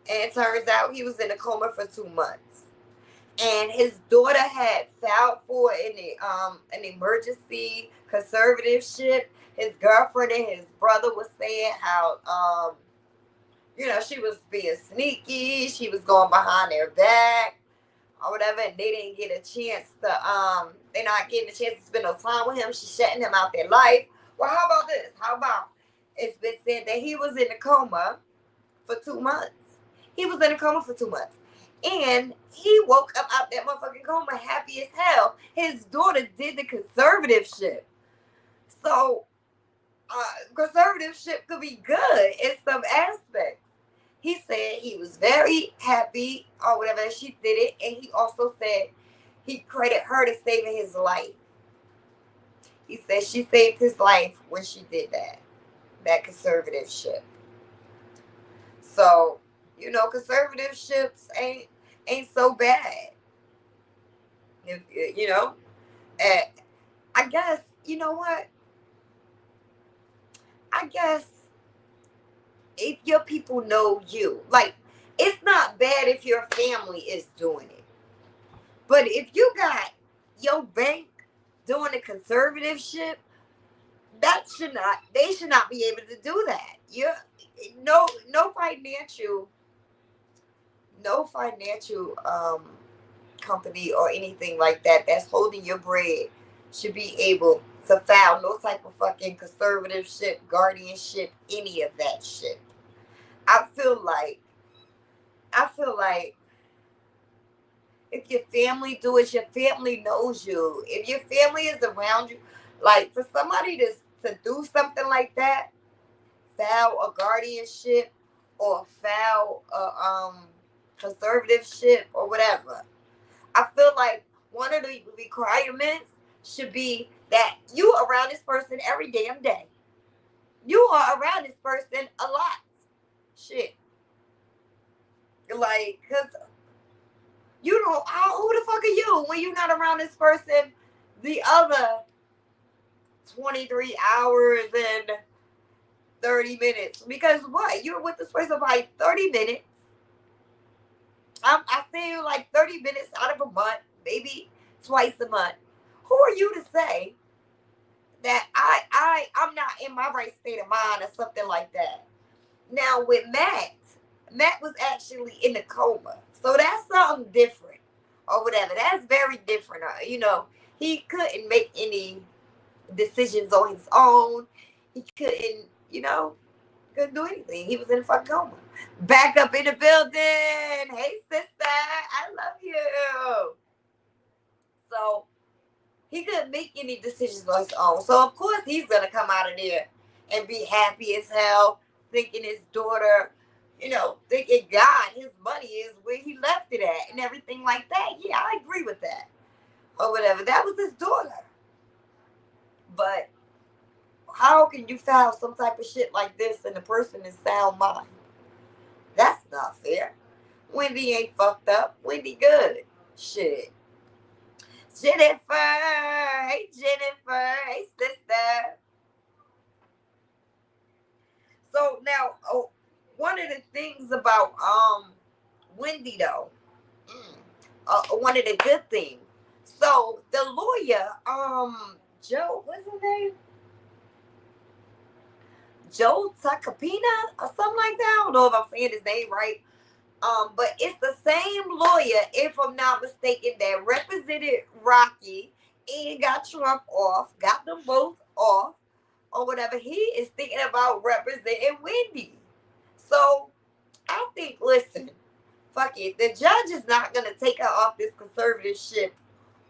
And it turns out he was in a coma for 2 months. And his daughter had filed for an emergency conservatorship. His girlfriend and his brother was saying how she was being sneaky. She was going behind their back or whatever. And they didn't get a chance to, they're not getting a chance to spend no time with him. She's shutting him out their life. Well, how about this? How about it's been said that he was in a coma for 2 months. He was in a coma for 2 months. And he woke up out that motherfucking coma happy as hell. His daughter did the conservatorship. So, conservatorship could be good in some aspects. He said he was very happy or whatever she did it. And he also said he credited her to saving his life. He said she saved his life when she did that conservatorship. So, conservatorships ain't so bad. I guess, you know what? I guess if your people know you, like, it's not bad if your family is doing it. But if you got your bank doing a conservatorship, they should not be able to do that. No financial company or anything like that that's holding your bread should be able to file no type of fucking conservatorship, guardianship, any of that shit. I feel like if your family do it, your family knows you. If your family is around you, like for somebody to do something like that, file a guardianship or file a conservatorship or whatever. I feel like one of the requirements should be that you are around this person every damn day. You are around this person a lot. Shit. Like, because you don't, who the fuck are you when you're not around this person the other 23 hours and 30 minutes? Because what? You're with this person for like 30 minutes. I see you like 30 minutes out of a month, maybe twice a month. Who are you to say that I'm not in my right state of mind or something like that? Now with Matt was actually in a coma, so that's something different or whatever. That's very different. He couldn't make any decisions on his own. He couldn't do anything. He was in a fucking coma. Back up in the building. Hey, sister, I love you. So he couldn't make any decisions on his own. So of course he's gonna come out of there and be happy as hell, thinking his daughter, thinking God, his money is where he left it at and everything like that. Yeah, I agree with that. Or whatever. That was his daughter. But how can you file some type of shit like this and the person is sound mind? That's not fair. Wendy ain't fucked up. Wendy good. Shit. Jennifer. Hey, Jennifer. Hey, sister. So now, one of the things about Wendy though, one of the good things. So the lawyer, Joe, what's his name? Joe Tacopina or something like that. I don't know if I'm saying his name right. But it's the same lawyer, if I'm not mistaken, that represented Rocky and got Trump off, got them both off, or whatever. He is thinking about representing Wendy. So I think, listen, fuck it. The judge is not gonna take her off this conservatorship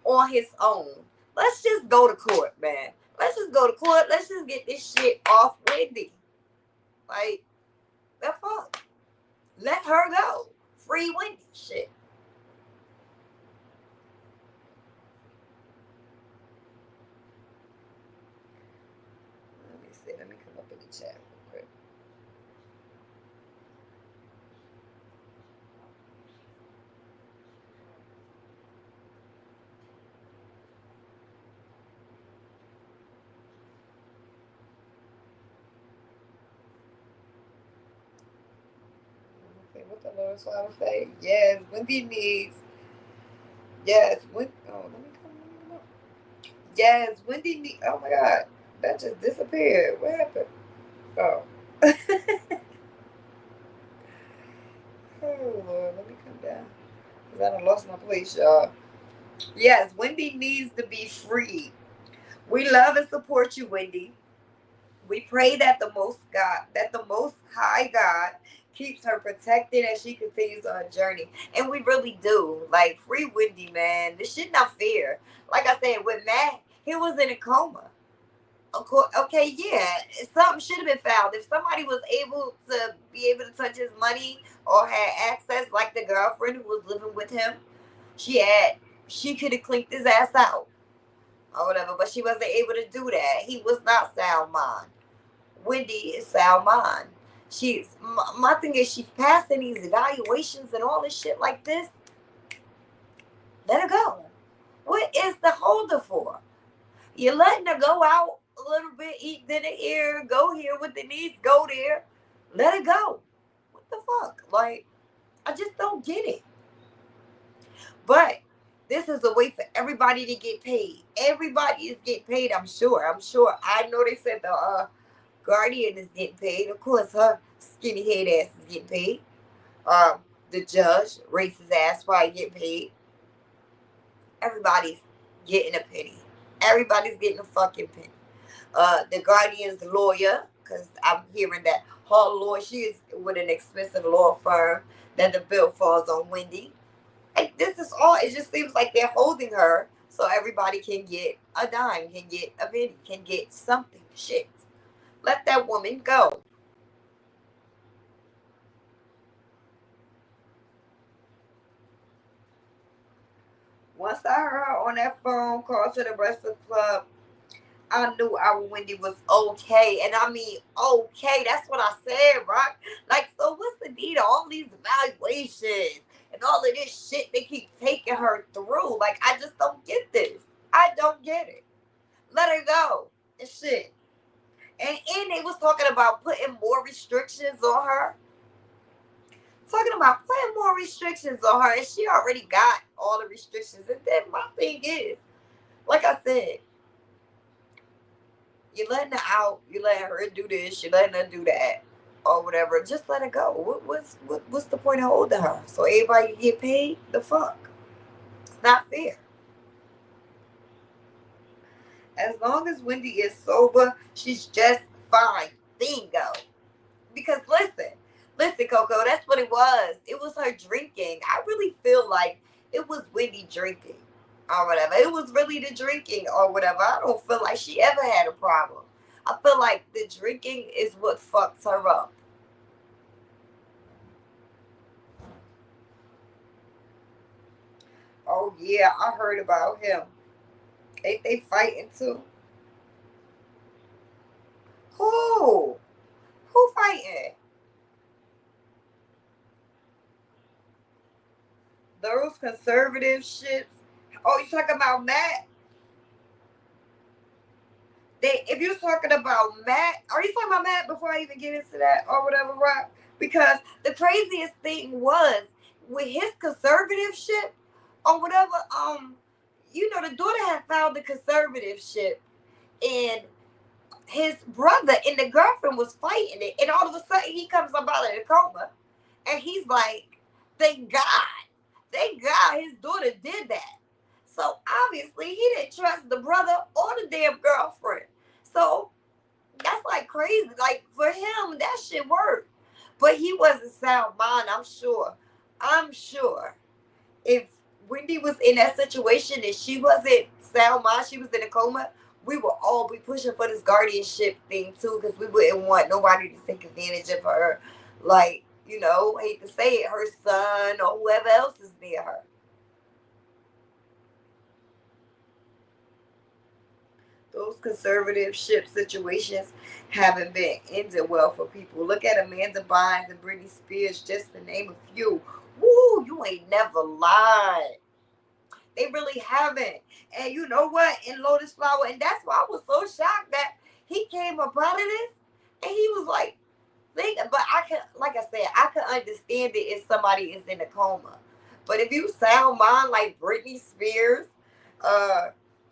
on his own. Let's just go to court, man. Let's just go to court. Let's just get this shit off Wendy. Like, the fuck? Let her go. Free Wendy. Shit. Let me see. Let me come up in the chat real quick. What the Lord's trying to say? Yes, Wendy needs. Yes, Wendy. Oh, let me come up. Yes, Wendy needs. Oh my God, that just disappeared. What happened? Oh. Oh Lord, let me come down. Cause I done lost my place, y'all. Yes, Wendy needs to be free. We love and support you, Wendy. We pray that the Most High God keeps her protected as she continues on her journey. And we really do. Like, free Wendy, man. This shit not fair. Like I said, with Matt, he was in a coma. Okay, yeah, something should have been found. If somebody was able to touch his money or had access, like the girlfriend who was living with him, she could have clinked his ass out or whatever, but she wasn't able to do that. He was not sound mind. Wendy is sound mind. My thing is, she's passing these evaluations and all this shit like this. Let her go. What is the holder for? You're letting her go out a little bit, eat dinner here, go here with the niece, go there. Let her go. What the fuck? Like, I just don't get it. But this is a way for everybody to get paid. Everybody is getting paid, I'm sure. I know they said the guardian is getting paid. Of course, her skinny head ass is getting paid. The judge, racist ass, probably getting paid. Everybody's getting a penny. Everybody's getting a fucking penny. The guardian's lawyer, because I'm hearing that her lawyer, she is with an expensive law firm, that the bill falls on Wendy. Like, this is all, it just seems like they're holding her so everybody can get a dime, can get a penny, can get something. Shit. Let that woman go. Once I heard her on that phone call to the Breakfast Club, I knew our Wendy was okay. And I mean, okay. That's what I said, Rock. Like, so what's the need of all these evaluations and all of this shit they keep taking her through? Like, I just don't get this. I don't get it. Let her go. And shit. And they was talking about putting more restrictions on her. talking about putting more restrictions on her, and she already got all the restrictions. And then my thing is, like I said, you're letting her out, you letting her do this, you're letting her do that, or whatever. Just let her go. What's the point of holding her? So everybody can get paid? The fuck? It's not fair. As long as Wendy is sober, she's just fine. Bingo. Because listen, Coco, that's what it was. It was her drinking. I really feel like it was Wendy drinking or whatever. It was really the drinking or whatever. I don't feel like she ever had a problem. I feel like the drinking is what fucks her up. Oh yeah, I heard about him. Ain't they fighting too? Who? Who fighting? Those conservative shits. Oh, you talking about Matt? If you're talking about Matt, are you talking about Matt before I even get into that or whatever, right? Because the craziest thing was with his conservative shit or whatever, the daughter had found the conservative shit and his brother and the girlfriend was fighting it, and all of a sudden he comes up out of the coma and he's like, thank God his daughter did that. So obviously he didn't trust the brother or the damn girlfriend. So that's like crazy. Like for him, that shit worked. But he wasn't sound mind, I'm sure. If Wendy was in that situation and she wasn't sound mind, she was in a coma, we would all be pushing for this guardianship thing too, because we wouldn't want nobody to take advantage of her. Like, hate to say it, her son or whoever else is near her. Those conservative ship situations haven't been ended well for people. Look at Amanda Bynes and Britney Spears, just to name a few. Woo, you ain't never lied. They really haven't. And you know what? In Lotus Flower, and that's why I was so shocked that he came up out of this and he was like, but I could understand it if somebody is in a coma. But if you sound mind like Britney Spears,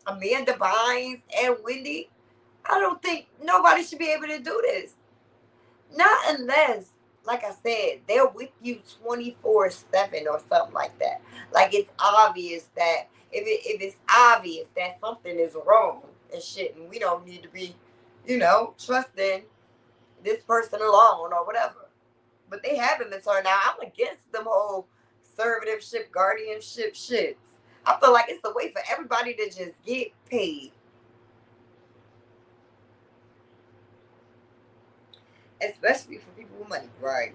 Amanda Bynes, and Wendy, I don't think nobody should be able to do this. Not unless, like I said, they're with you 24/7 or something like that. Like it's obvious that if it's obvious that something is wrong and shit, and we don't need to be, trusting this person alone or whatever. But they haven't been turned out. I'm against them whole conservativeship, guardianship shits. I feel like it's a way for everybody to just get paid. Especially for people with money. Right.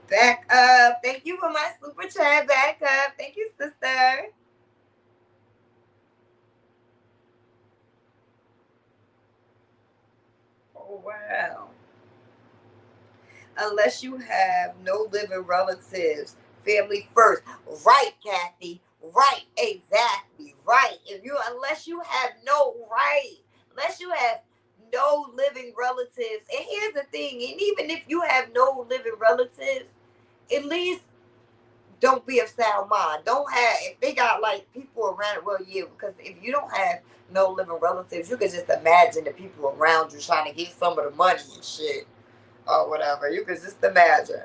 Back up. Thank you for my super chat. Back up. Thank you, sister. Oh, wow. Unless you have no living relatives, family first. Right, Kathy. Right, exactly. Right. Unless you have no living relatives. And here's the thing, and even if you have no living relatives, at least don't be of sound mind. Don't have, if they got like people around, well, yeah, because if you don't have no living relatives, you can just imagine the people around you trying to get some of the money and shit or whatever. You can just imagine.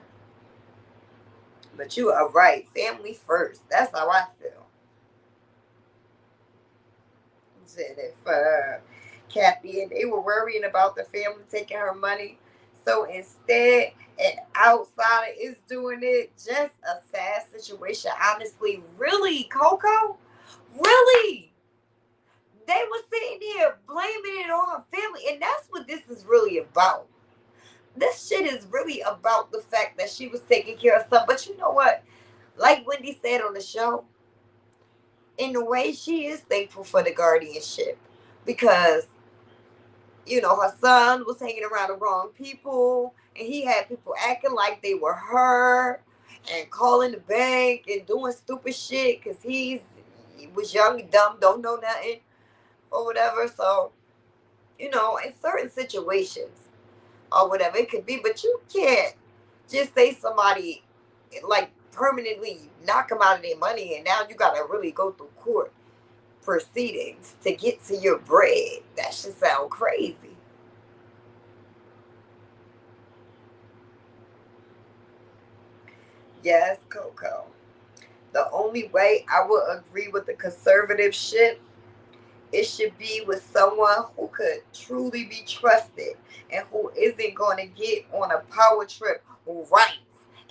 But you are right. Family first. That's how I feel. Said it for Kathy, and they were worrying about the family taking her money. So instead, an outsider is doing it. Just a sad situation. Honestly, really, Coco? Really? They were sitting here blaming it on her family, and that's what this is really about. This shit is really about the fact that she was taking care of something. But you know what? Like Wendy said on the show, in a way, she is thankful for the guardianship because, her son was hanging around the wrong people and he had people acting like they were her and calling the bank and doing stupid shit because he was young and dumb, don't know nothing or whatever. So, in certain situations or whatever it could be, but you can't just say somebody like permanently knock them out of their money, and now you gotta really go through court proceedings to get to your bread. That should sound crazy. Yes, Coco. The only way I would agree with the conservative shit, it should be with someone who could truly be trusted and who isn't going to get on a power trip right.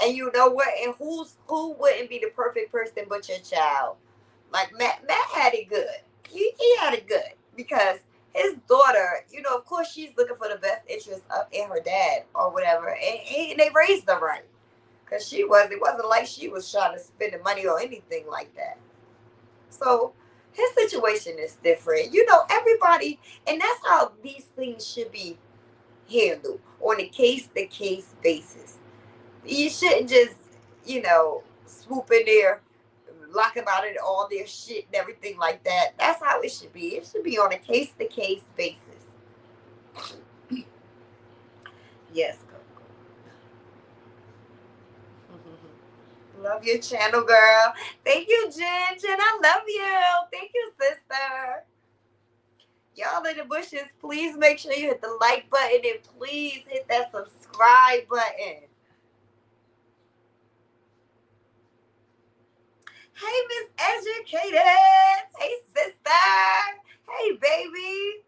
And you know what? And who wouldn't be the perfect person but your child? Like Matt had it good. He had it good because his daughter, you know, of course she's looking for the best interest in her dad or whatever, and they raised her right. Cause it wasn't like she was trying to spend the money or anything like that. So his situation is different. You know, everybody, and that's how these things should be handled on a case-to-case basis. You shouldn't just, you know, swoop in there, lock about it, all their shit and everything like that. That's how it should be. It should be on a case-to-case basis. Yes, love your channel, girl. Thank you, Jen. Jen, I love you. Thank you, sister. Y'all in the bushes, please make sure you hit the like button and please hit that subscribe button. Hey, Miss Educated. Hey, sister. Hey, baby.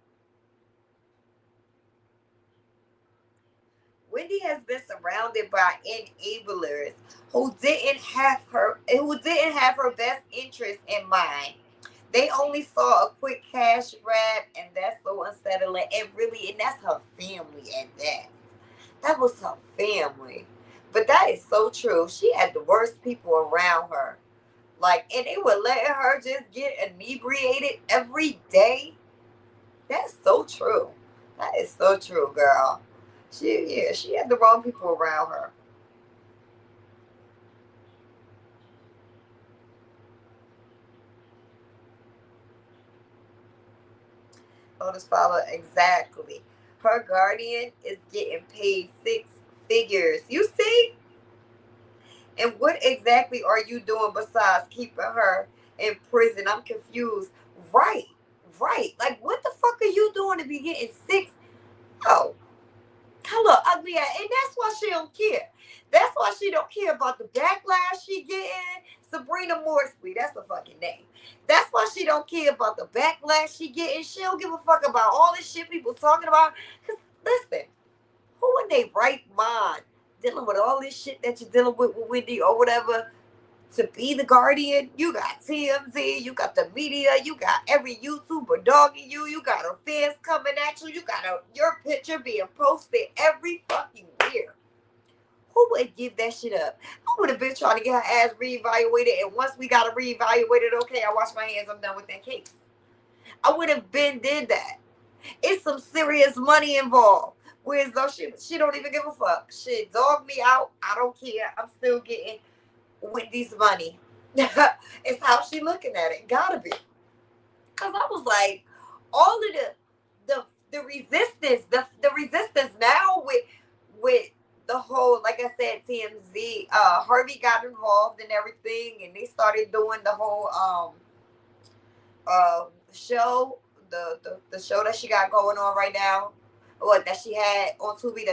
Wendy has been surrounded by enablers who didn't have her best interest in mind. They only saw a quick cash grab, and that's so unsettling. And that's her family at that. That was her family. But that is so true. She had the worst people around her. Like, and they were letting her just get inebriated every day. That's so true. That is so true, girl. She had the wrong people around her. Lotus follow exactly. Her guardian is getting paid 6 figures. You see? And what exactly are you doing besides keeping her in prison? I'm confused. Right. Like, what the fuck are you doing to be getting 6? Oh. Hello, ugly ass. And that's why she don't care. That's why she don't care about the backlash she getting. Sabrina Morsley, that's a fucking name. That's why she don't care about the backlash she getting. She don't give a fuck about all this shit people talking about. Because, listen, who in their right mind dealing with all this shit that you're dealing with Wendy or whatever to be the guardian? You got TMZ, you got the media, you got every YouTuber dogging you, you got her fans coming at you, you got your picture being posted every fucking year. Who would give that shit up? I would have been trying to get her ass reevaluated, and once we got her reevaluated, okay, I wash my hands, I'm done with that case. I would have did that. It's some serious money involved. Whereas though she don't even give a fuck. She dog me out. I don't care. I'm still getting Wendy's money. It's how she looking at it. Gotta be. Cause I was like, all of the resistance, the resistance now with the whole, like I said, TMZ, Harvey got involved and everything, and they started doing the whole show, the show that she got going on right now, or that she had on Tubi,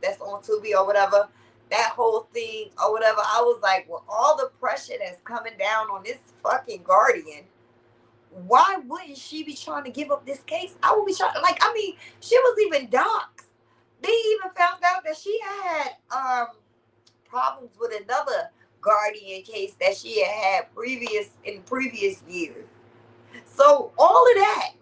that's on Tubi or whatever. That whole thing or whatever, I was like, well, all the pressure that's coming down on this fucking guardian, why wouldn't she be trying to give up this case? I would be trying, like, I mean, she was even doxxed. They even found out that she had problems with another guardian case that she had in previous years. So all of that,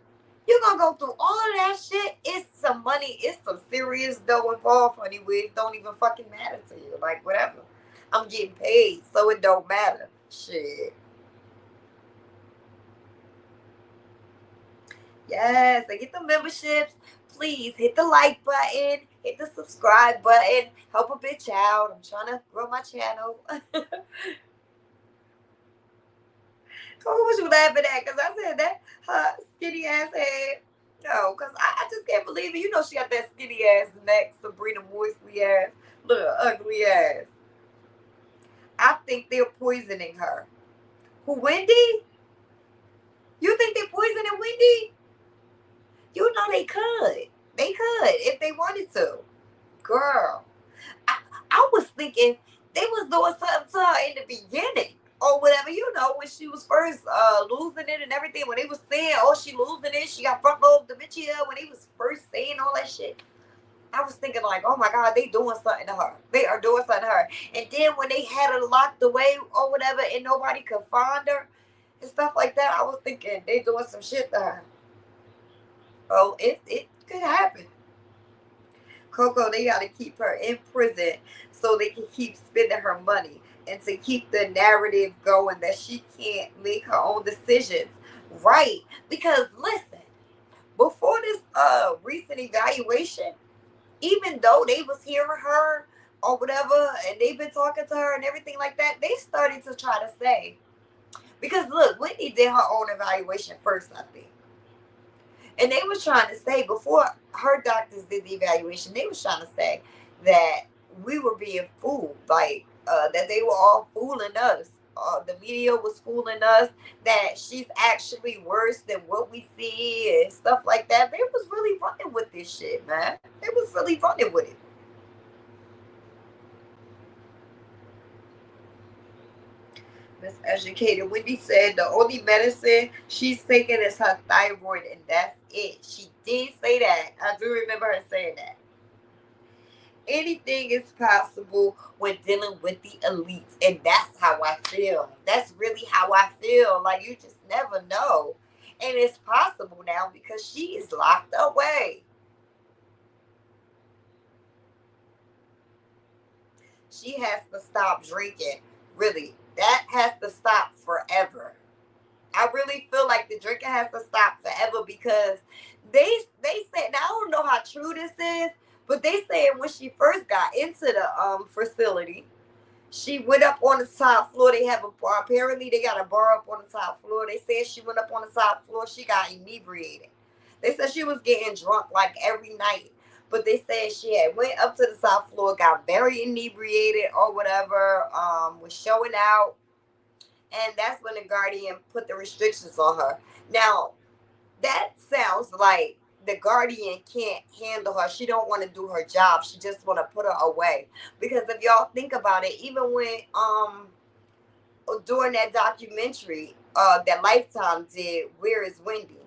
you're gonna go through all of that shit. It's some money, it's some serious dough involved, honey. It don't even fucking matter to you. Like, whatever. I'm getting paid, so it don't matter. Shit. Yes, I get the memberships. Please hit the like button, hit the subscribe button, help a bitch out. I'm trying to grow my channel. What was you laughing at? Because I said that her skinny ass head. No, because I just can't believe it. You know she got that skinny ass neck, Sabrina Moisley ass, little ugly ass. I think they're poisoning her. Who, Wendy? You think they're poisoning Wendy? You know they could. They could if they wanted to. Girl, I was thinking they was doing something to her in the beginning or whatever. You know, when she was first losing it and everything. When they was saying, oh, she losing it. She got front lobe dementia. When they was first saying all that shit. I was thinking like, oh my God, they doing something to her. They are doing something to her. And then when they had her locked away or whatever and nobody could find her and stuff like that, I was thinking they doing some shit to her. Oh, it could happen. Coco, they got to keep her in prison so they can keep spending her money and to keep the narrative going that she can't make her own decisions. Right. Because listen, before this recent evaluation, even though they was hearing her or whatever, and they've been talking to her and everything like that, they started to try to say, because look, Whitney did her own evaluation first, I think. And they was trying to say, before her doctors did the evaluation, they was trying to say that we were being fooled, like that they were all fooling us. The media was fooling us, that she's actually worse than what we see and stuff like that. They was really running with this shit, man. They was really running with it. Miseducated Wendy said the only medicine she's taking is her thyroid, and that's it. She did say that. I do remember her saying that. Anything is possible when dealing with the elites, and that's how I feel. That's really how I feel. Like, you just never know. And it's possible now because she is locked away. She has to stop drinking. Really, that has to stop forever. I really feel like the drinking has to stop forever because they said, now I don't know how true this is, but they said when she first got into the facility, she went up on the top floor. They have a bar. Apparently, they got a bar up on the top floor. They said she went up on the top floor. She got inebriated. They said she was getting drunk like every night. But they said she had went up to the top floor, got very inebriated or whatever, was showing out. And that's when the Guardian put the restrictions on her. Now, that sounds like the Guardian can't handle her. She don't want to do her job. She just want to put her away. Because if y'all think about it, even when during that documentary that Lifetime did, Where is Wendy?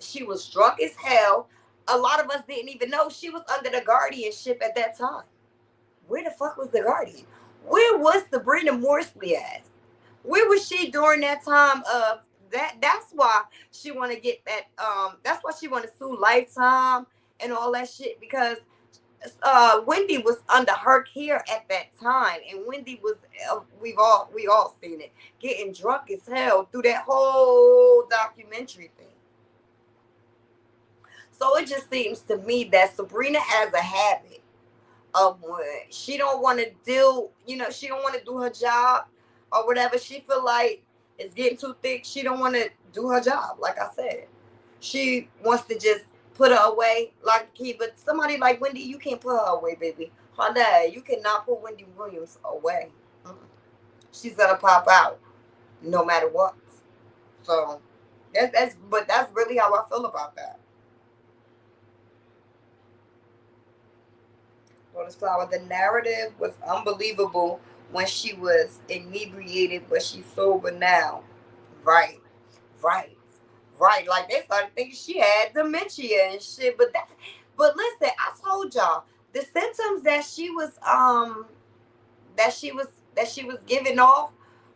She was drunk as hell. A lot of us didn't even know she was under the guardianship at that time. Where the fuck was the Guardian? Where was Sabrina Morsley at? Where was she during that time of that? That's why she want to get that. That's why she want to sue Lifetime and all that shit, because Wendy was under her care at that time, and Wendy was we all seen it, getting drunk as hell through that whole documentary thing. So it just seems to me that Sabrina has a habit of when she don't want to deal, she don't want to do her job or whatever. She feel like it's getting too thick. She don't want to do her job. Like I said, she wants to just put her away like a key. But somebody like Wendy, you can't put her away, baby. You cannot put Wendy Williams away. She's gonna pop out no matter what. So that's really how I feel about that. Lotus Flower, the narrative was unbelievable when she was inebriated, but she's sober now. Right. Like, they started thinking she had dementia and shit. But listen, I told y'all the symptoms that she was giving off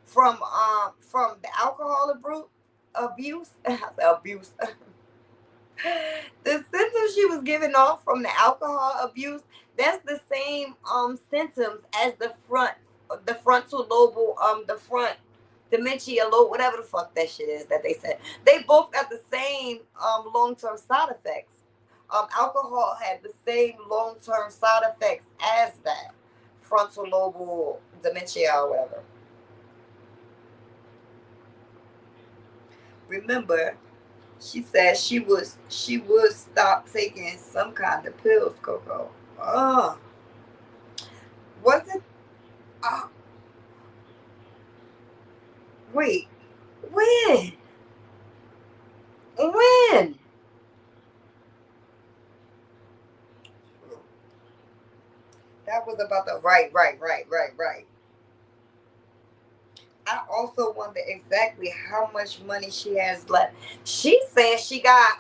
from the alcohol abuse. Abuse. The symptoms she was giving off from the alcohol abuse, that's the same symptoms as the frontal lobe, the front dementia lobe, whatever the fuck that shit is that they said. They both got the same long-term side effects. Alcohol had the same long-term side effects as that frontal lobe dementia or whatever. Remember, she said she would stop taking some kind of pills, Coco. Was it? Wait, when? When? That was about the right. I also wonder exactly how much money she has left. She said she got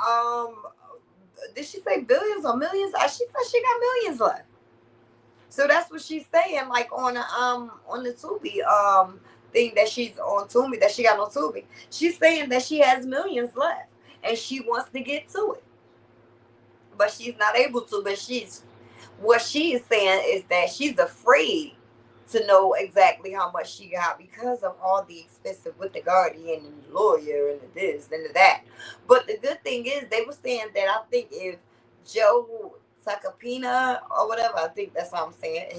did she say billions or millions? She said she got millions left. So that's what she's saying, like on the Tubi thing that she's on Tubi, that she got on Tubi. She's saying that she has millions left and she wants to get to it. But she's not able to, but what she is saying is that she's afraid to know exactly how much she got because of all the expensive with the guardian and the lawyer and the this and the that. But the good thing is they were saying that I think if Joe Tacopina or whatever, I think that's how I'm saying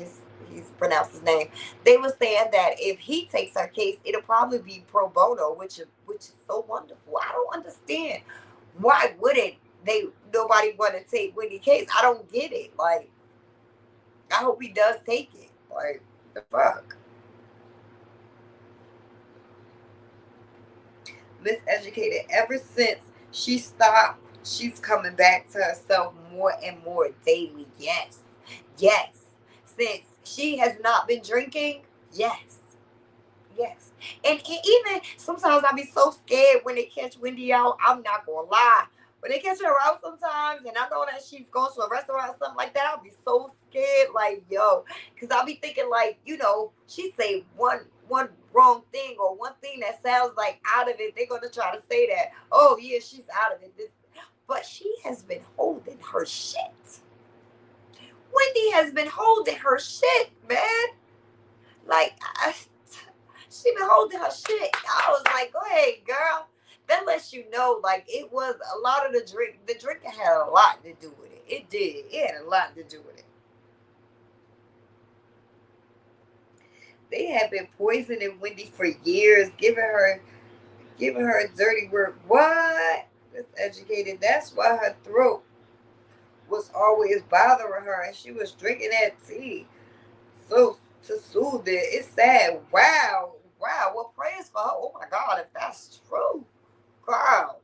he's pronounced his name. They were saying that if he takes her case, it'll probably be pro bono, which is so wonderful. I don't understand why wouldn't nobody want to take Wendy case. I don't get it. Like, I hope he does take it. Like, the fuck. Miseducated. Ever since she stopped, she's coming back to herself more and more daily. Yes. Since she has not been drinking, yes. And even sometimes I be so scared when they catch Wendy out. I'm not gonna lie. When they catch her out sometimes, and I know that she's going to a restaurant or something like that, I'll be so scared, like, yo, because I'll be thinking, like, she say one wrong thing or one thing that sounds like out of it, they're going to try to say that, oh, yeah, she's out of it. But she has been holding her shit. Wendy has been holding her shit, man. Like, she been holding her shit. I was like, go ahead, girl. That lets you know, like, it was a lot of the drink. The drinking had a lot to do with it. It did. It had a lot to do with it. They had been poisoning Wendy for years, giving her dirty work. What? Miseducated. That's why her throat was always bothering her, and she was drinking that tea. So to soothe it, it's sad. Wow. Well, praise for her. Oh my God, if that's true. Girl.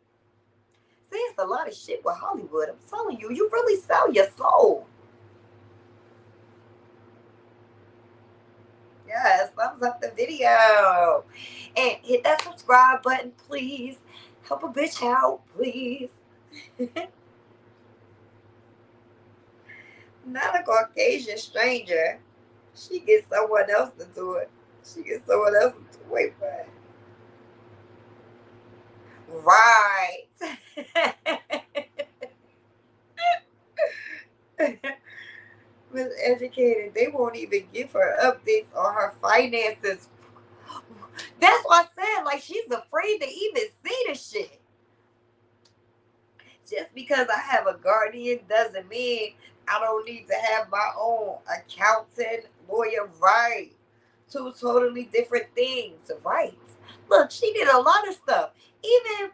See, it's a lot of shit with Hollywood. I'm telling you, you really sell your soul. Yes, thumbs up the video. And hit that subscribe button, please. Help a bitch out, please. Not a Caucasian stranger. She gets someone else to do it. Wait, what? Right. Miseducated. They won't even give her updates on her finances. That's what I said. Like, she's afraid to even see the shit. Just because I have a guardian doesn't mean I don't need to have my own accountant, lawyer, right? Two totally different things, right? Look, she did a lot of stuff. Even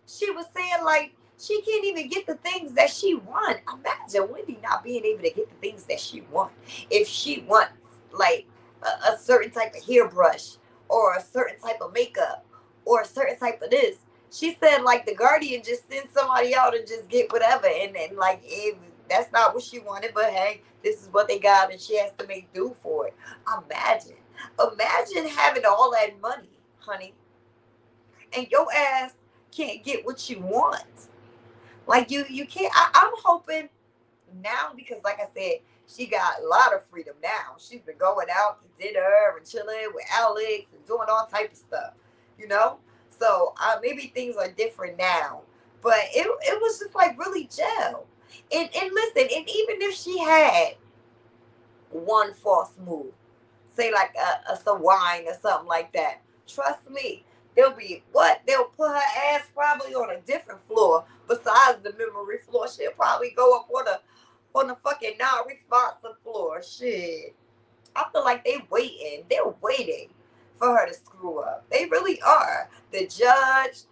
she was saying, like, she can't even get the things that she wants. Imagine Wendy not being able to get the things that she wants. If she wants, like, a certain type of hairbrush or a certain type of makeup or a certain type of this. She said, like, the guardian just sends somebody out and just get whatever. And then, like, if that's not what she wanted, but hey, this is what they got and she has to make do for it. Imagine having all that money, honey, and your ass can't get what you want. Like, you can't. I'm hoping now, because like I said, she got a lot of freedom now. She's been going out to dinner and chilling with Alex and doing all type of stuff, So maybe things are different now. But it was just like really gel. And listen, and even if she had one false move, say like some wine or something like that, trust me, they'll put her ass probably on a different floor besides the memory floor. She'll probably go up on the fucking non-responsive floor. Shit. I feel like they're waiting for her to screw up. They really are. The judge,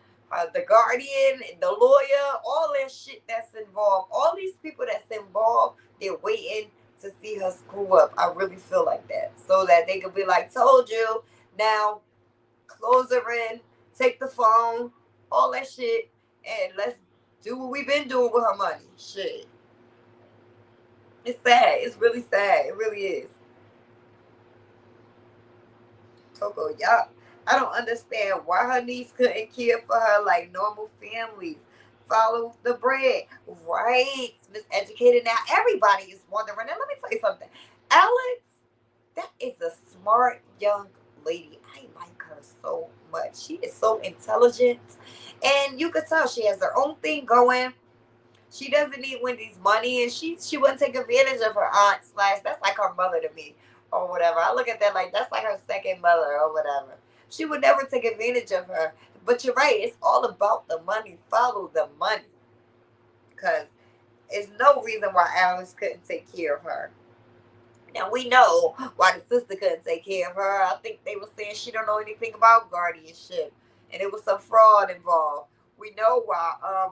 the guardian, the lawyer, all that shit that's involved, all these people that's involved, they're waiting to see her screw up. I really feel like that. So that they could be like, told you. Now, close her in, take the phone, all that shit, and let's do what we've been doing with her money. Shit. It's sad. It's really sad. It really is. Coco, y'all, I don't understand why her niece couldn't care for her like normal families. Follow the bread. Right. Miseducated now. Everybody is wondering. Now, let me tell you something. Alex, that is a smart young lady. I like her so much. She is so intelligent. And you could tell she has her own thing going. She doesn't need Wendy's money, and she wouldn't take advantage of her aunt / that's like her mother to me, or whatever. I look at that like that's like her second mother or whatever. She would never take advantage of her. But you're right, it's all about the money. Follow the money. Because there's no reason why Alice couldn't take care of her. Now we know why the sister couldn't take care of her. I think they were saying she don't know anything about guardianship, and it was some fraud involved. We know why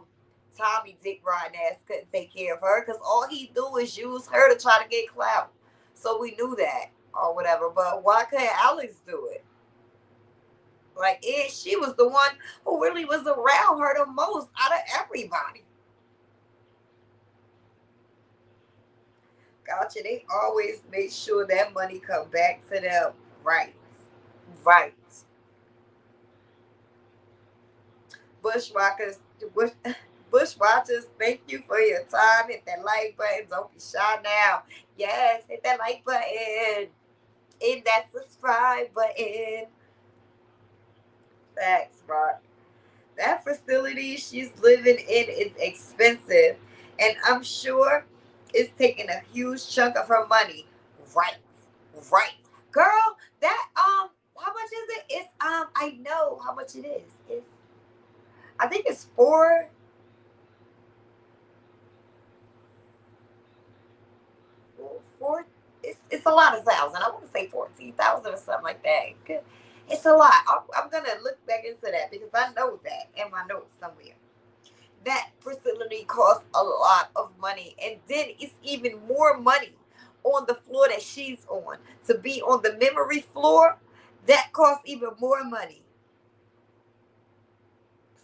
Tommy Dick Riding ass couldn't take care of her, because all he do is use her to try to get clout. So we knew that or whatever. But why couldn't Alex do it? Like she was the one who really was around her the most out of everybody. Gotcha. They always make sure that money come back to them. Right. Right. Bushwhackers, Bushwatchers, thank you for your time. Hit that like button. Don't be shy now. Yes, hit that like button. Hit that subscribe button. Facts, Rock. That facility she's living in is expensive. And I'm sure it's taking a huge chunk of her money. Right. Right. Girl, that how much is it? It's I know how much it is. I think it's four. It's a lot of thousand. I want to say 14,000 or something like that. It's a lot. I'm gonna look back into that because I know that in my notes somewhere. That facility costs a lot of money, and then it's even more money on the floor that she's on. To be on the memory floor, that costs even more money.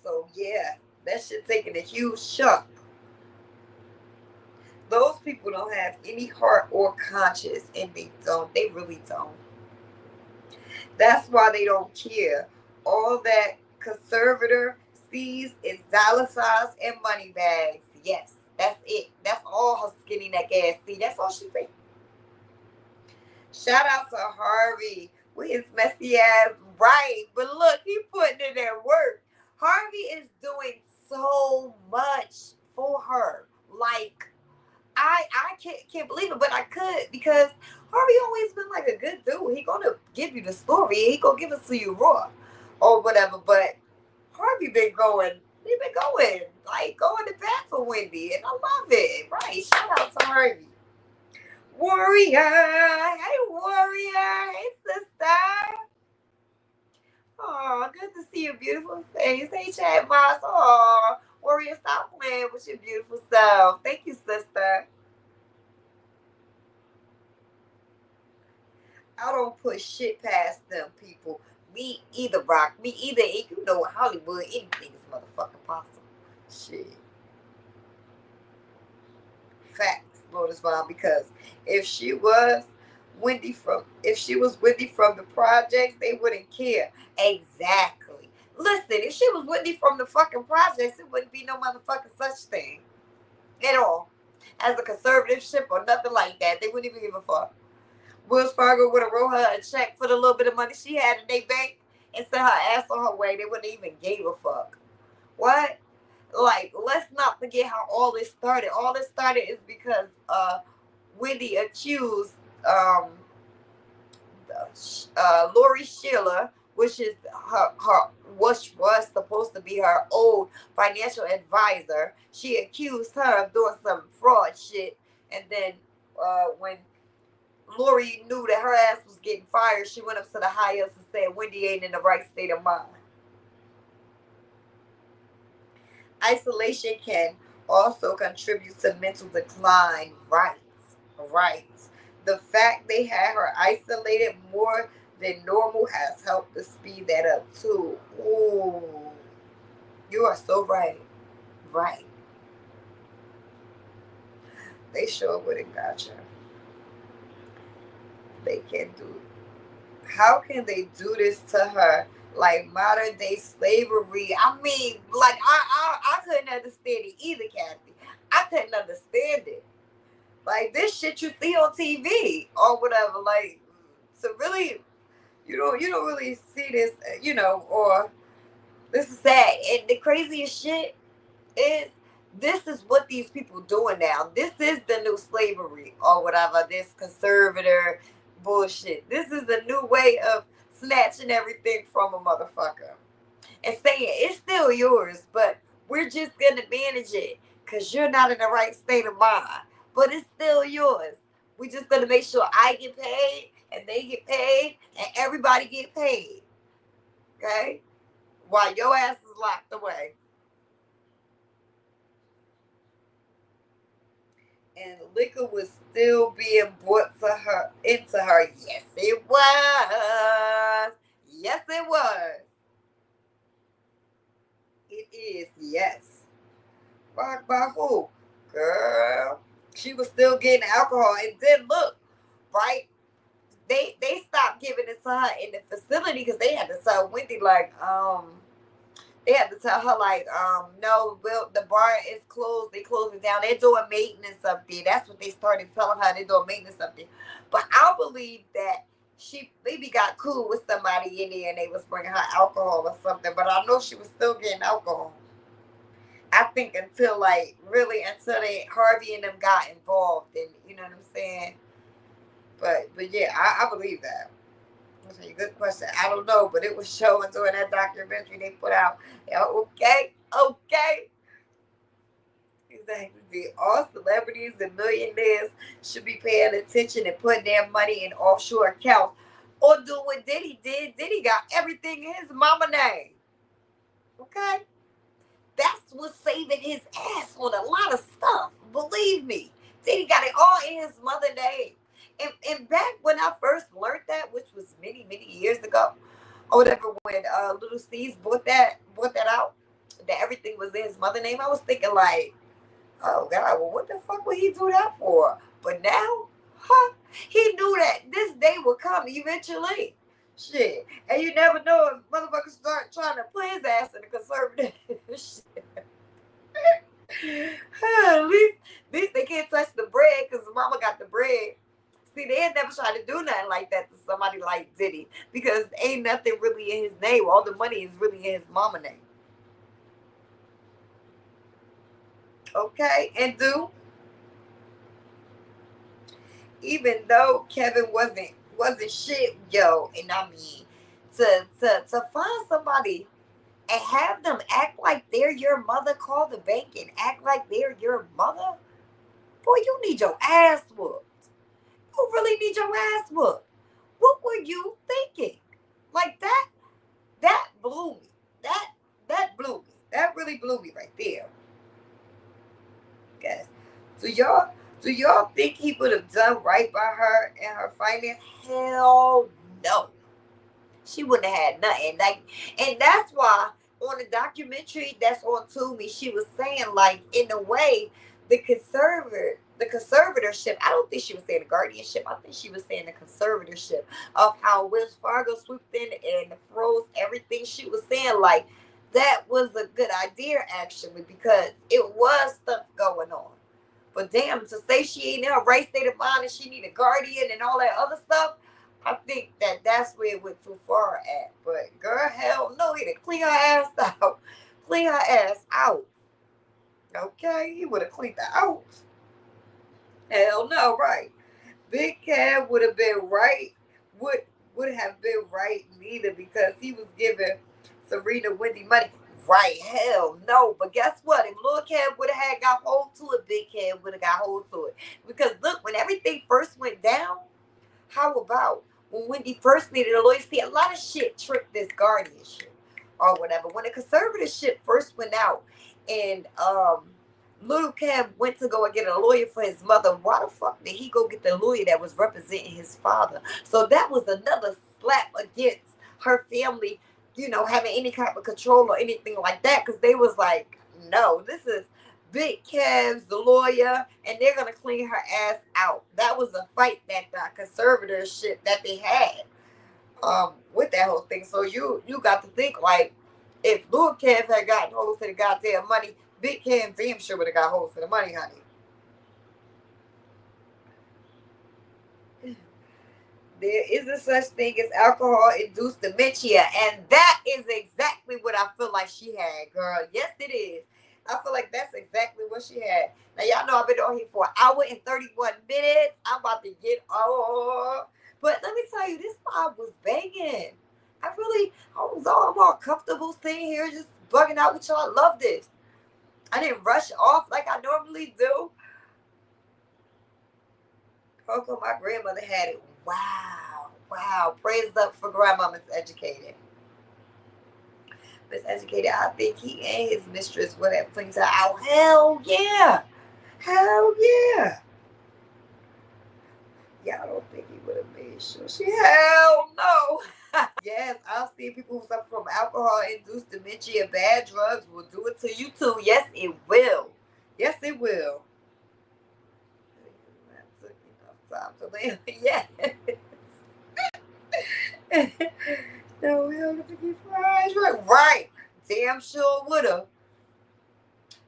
So yeah, that shit taking a huge chunk. Those people don't have any heart or conscience, and they don't. They really don't. That's why they don't care. All that conservator sees is dollar signs and money bags. Yes, that's it. That's all her skinny neck ass see. That's all she thinks. Shout out to Harvey with his messy ass. Right, but look, he putting in that work. Harvey is doing so much for her. Like, I can't believe it, but I could, because Harvey always been like a good dude. He gonna give you the story. He gonna give it to you raw or whatever. But Harvey been going like going to bat for Wendy, and I love it. Right? Shout out to Harvey. Warrior, hey Warrior, hey sister. Oh, good to see your beautiful face. Hey Chad Moss. Oh, Warrior, stop playing with your beautiful self. Thank you, sister. I don't put shit past them people. Me either, Rock. Me either. You know, Hollywood, anything is motherfucking possible. Shit. Facts, Lotus Bomb, because if she was Wendy from the projects, they wouldn't care. Exactly. Listen, if she was Wendy from the fucking projects, it wouldn't be no motherfucking such thing at all. As a conservatorship or nothing like that, they wouldn't even give a fuck. Wells Fargo would have wrote her a check for the little bit of money she had in their bank and sent her ass on her way. They wouldn't even give a fuck. What? Like, let's not forget how all this started. All this started is because Wendy accused Lori Sheila, which is which was supposed to be her old financial advisor. She accused her of doing some fraud shit, and then when Lori knew that her ass was getting fired, she went up to the high ups and said Wendy ain't in the right state of mind. Isolation can also contribute to mental decline. Right. The fact they had her isolated more then normal has helped to speed that up too. Ooh, you are so right. Right. They sure wouldn't gotcha. They can't do. How can they do this to her? Like modern day slavery. I mean, like I couldn't understand it either, Kathy. I couldn't understand it. Like this shit you see on TV or whatever. Like, so really, you don't really see this, or this is sad. And the craziest shit is this is what these people doing now. This is the new slavery or whatever. This conservator bullshit. This is the new way of snatching everything from a motherfucker and saying it's still yours, but we're just gonna manage it because you're not in the right state of mind. But it's still yours. We're just gonna make sure I get paid and they get paid and everybody get paid. Okay? While your ass is locked away. And liquor was still being brought into her. Yes, it was. Yes, it was. It is, yes. By who? Girl. She was still getting alcohol. And then look, right? They stopped giving it to her in the facility because they had to tell Wendy, like, they had to tell her, like, no, well, the bar is closed. They closed it down. They're doing maintenance up there. That's what they started telling her. They're doing maintenance up there. But I believe that she maybe got cool with somebody in there and they was bringing her alcohol or something. But I know she was still getting alcohol. I think until they Harvey and them got involved. And you know what I'm saying? But yeah, I believe that. That's a good question. I don't know, but it was showing during that documentary they put out. Yeah, okay. Exactly. All celebrities and millionaires should be paying attention and putting their money in offshore accounts. Or do what Diddy did. Diddy got everything in his mama name. Okay? That's what's saving his ass on a lot of stuff. Believe me. Diddy got it all in his mother name. And back when I first learned that, which was many, many years ago, or whatever, when Little C's bought that out, that everything was in his mother name, I was thinking like, oh God, well, what the fuck would he do that for? But now, he knew that this day would come eventually. Shit. And you never know if motherfuckers start trying to put his ass in the conservative shit. At least they can't touch the bread because mama got the bread. See, they had never tried to do nothing like that to somebody like Diddy because ain't nothing really in his name. All the money is really in his mama name. Okay, and even though Kevin wasn't shit, yo, and I mean to find somebody and have them act like they're your mother, call the bank and act like they're your mother, boy, you need your ass whooped. You really need your ass whooped. What were you thinking? Like that blew me. That blew me. That really blew me right there. Guys, do y'all think he would have done right by her and her finance? Hell no. She wouldn't have had nothing. And that's why on the documentary that's on Tubi, she was saying, like, in a way, the conservatorship, I don't think she was saying the guardianship. I think she was saying the conservatorship of how Wells Fargo swooped in and froze everything. She was saying, like, that was a good idea, actually, because it was stuff going on. But damn, to say she ain't in her right state of mind and she need a guardian and all that other stuff, I think that's where it went too far at. But girl, hell no, he didn't clean her ass out. Clean her ass out. Okay, he would have cleaned her out. Hell no, right. Big Cab would have been right. Would have been right neither because he was giving Serena Wendy money. Right, hell no. But guess what? If Lil Cab would have got hold to it, Big Cab would have got hold to it. Because look, when everything first went down, how about when Wendy first needed a lawyer? See, a lot of shit tricked this guardianship or whatever. When the conservatorship first went out and Lil Cab went to go and get a lawyer for his mother, why the fuck did he go get the lawyer that was representing his father? So that was another slap against her family, you know, having any kind of control or anything like that, because they was like, no, this is Big Kev's the lawyer, and they're gonna clean her ass out. That was a fight, that conservatorship that they had with that whole thing. So you got to think, like, if Lil Kev had gotten hold of the goddamn money, Big Kev damn sure would have got hold of the money, honey. There is a such thing as alcohol-induced dementia, and that is exactly what I feel like she had, girl. Yes, it is. I feel like that's exactly what she had. Now, y'all know I've been on here for 1 hour and 31 minutes. I'm about to get off. But let me tell you, this vibe was banging. I'm all comfortable sitting here just bugging out with y'all. I love this. I didn't rush off like I normally do. Coco, my grandmother had it. Wow. Praise up for grandma, Miss Educated. Miss Educated, I think he and his mistress would have cleaned her out. Hell yeah. Yeah, I don't think he would have made sure. Hell no. Yes, I've seen people who suffer from alcohol-induced dementia. Bad drugs will do it to you too. Yes, it will. Yes, it will. Time to live. Yes. No, we don't have to keep fries. Right. Damn sure would have.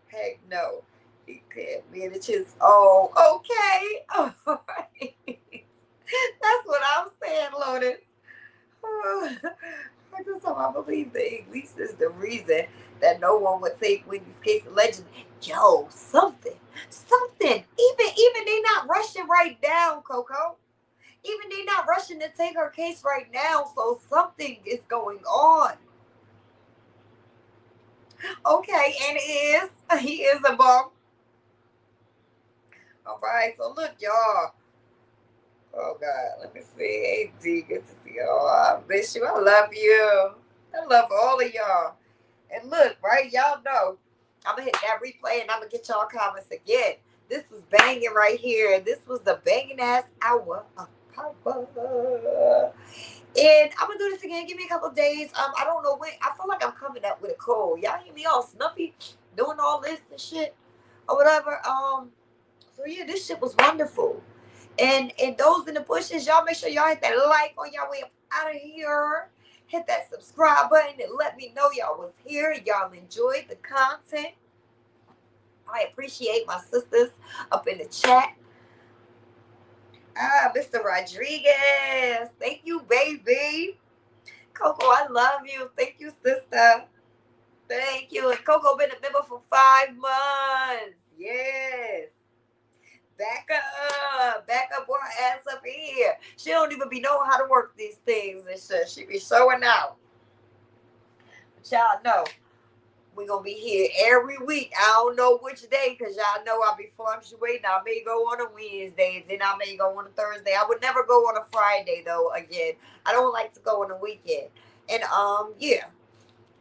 Heck no. He can't manage his own. Okay. All right. That's what I'm saying, Lotus. This time I believe the English is the reason that no one would take Wendy's case allegedly. Yo, something. Even they not rushing right down, Coco. Even they not rushing to take her case right now, so something is going on. Okay, and he is a bum. All right, so look, y'all. Oh, God, let me see. Hey, D, good to see y'all. I miss you. I love you. I love all of y'all. And look, right, y'all know, I'm going to hit that replay, and I'm going to get y'all comments again. This was banging right here. This was the banging-ass hour of power. And I'm going to do this again. Give me a couple of days. I don't know when. I feel like I'm coming up with a cold. Y'all hear me all snuffy doing all this and shit or whatever. So, yeah, this shit was wonderful. And those in the bushes, y'all make sure y'all hit that like on y'all way up out of here. Hit that subscribe button and let me know y'all was here. Y'all enjoyed the content. I appreciate my sisters up in the chat. Mr. Rodriguez. Thank you, baby. Coco, I love you. Thank you, sister. Thank you. And Coco been a member for 5 months. Yes. Back up with her ass up in here. She don't even be knowing how to work these things and shit. She be showing out. But y'all know we gonna be here every week. I don't know which day, because y'all know I'll be fluctuating. I may go on a Wednesday, then I may go on a Thursday. I would never go on a Friday though. Again, I don't like to go on a weekend. And yeah.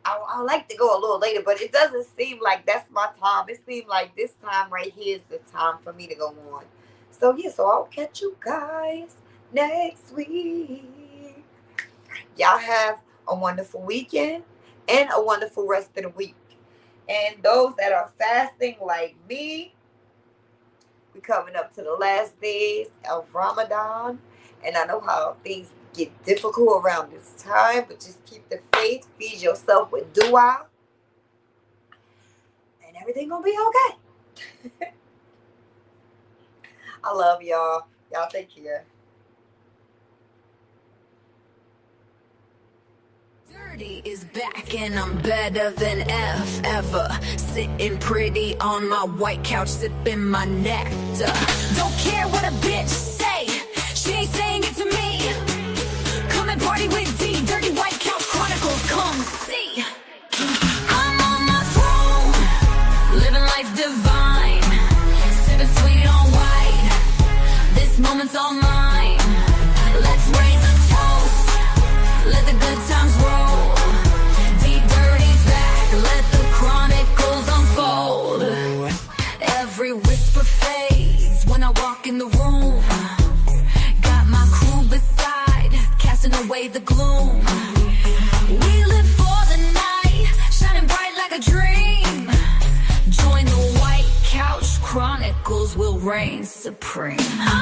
I like to go a little later, but it doesn't seem like that's my time. It seems like this time right here is the time for me to go on. So, yeah, so I'll catch you guys next week. Y'all have a wonderful weekend and a wonderful rest of the week. And those that are fasting like me, we're coming up to the last days of Ramadan. And I know how things get difficult around this time, but just keep the faith, feed yourself with dua, and everything gonna be okay. I love y'all. Y'all take care. Dirty is back and I'm better than ever. Sitting pretty on my white couch, sipping my nectar. Don't care what a bitch say, she ain't saying it to me. Come and party with D, Dirty White Couch Chronicles, come see. I'm on my throne, living life divine, sipping sweet on white. This moment's all mine. Let's raise a toast, let the good times roll. D Dirty's back, let the chronicles unfold. Every whisper fades when I walk in the room. Got my crew beside, chasing away the gloom. We live for the night, shining bright like a dream. Join the White Couch Chronicles, will reign supreme.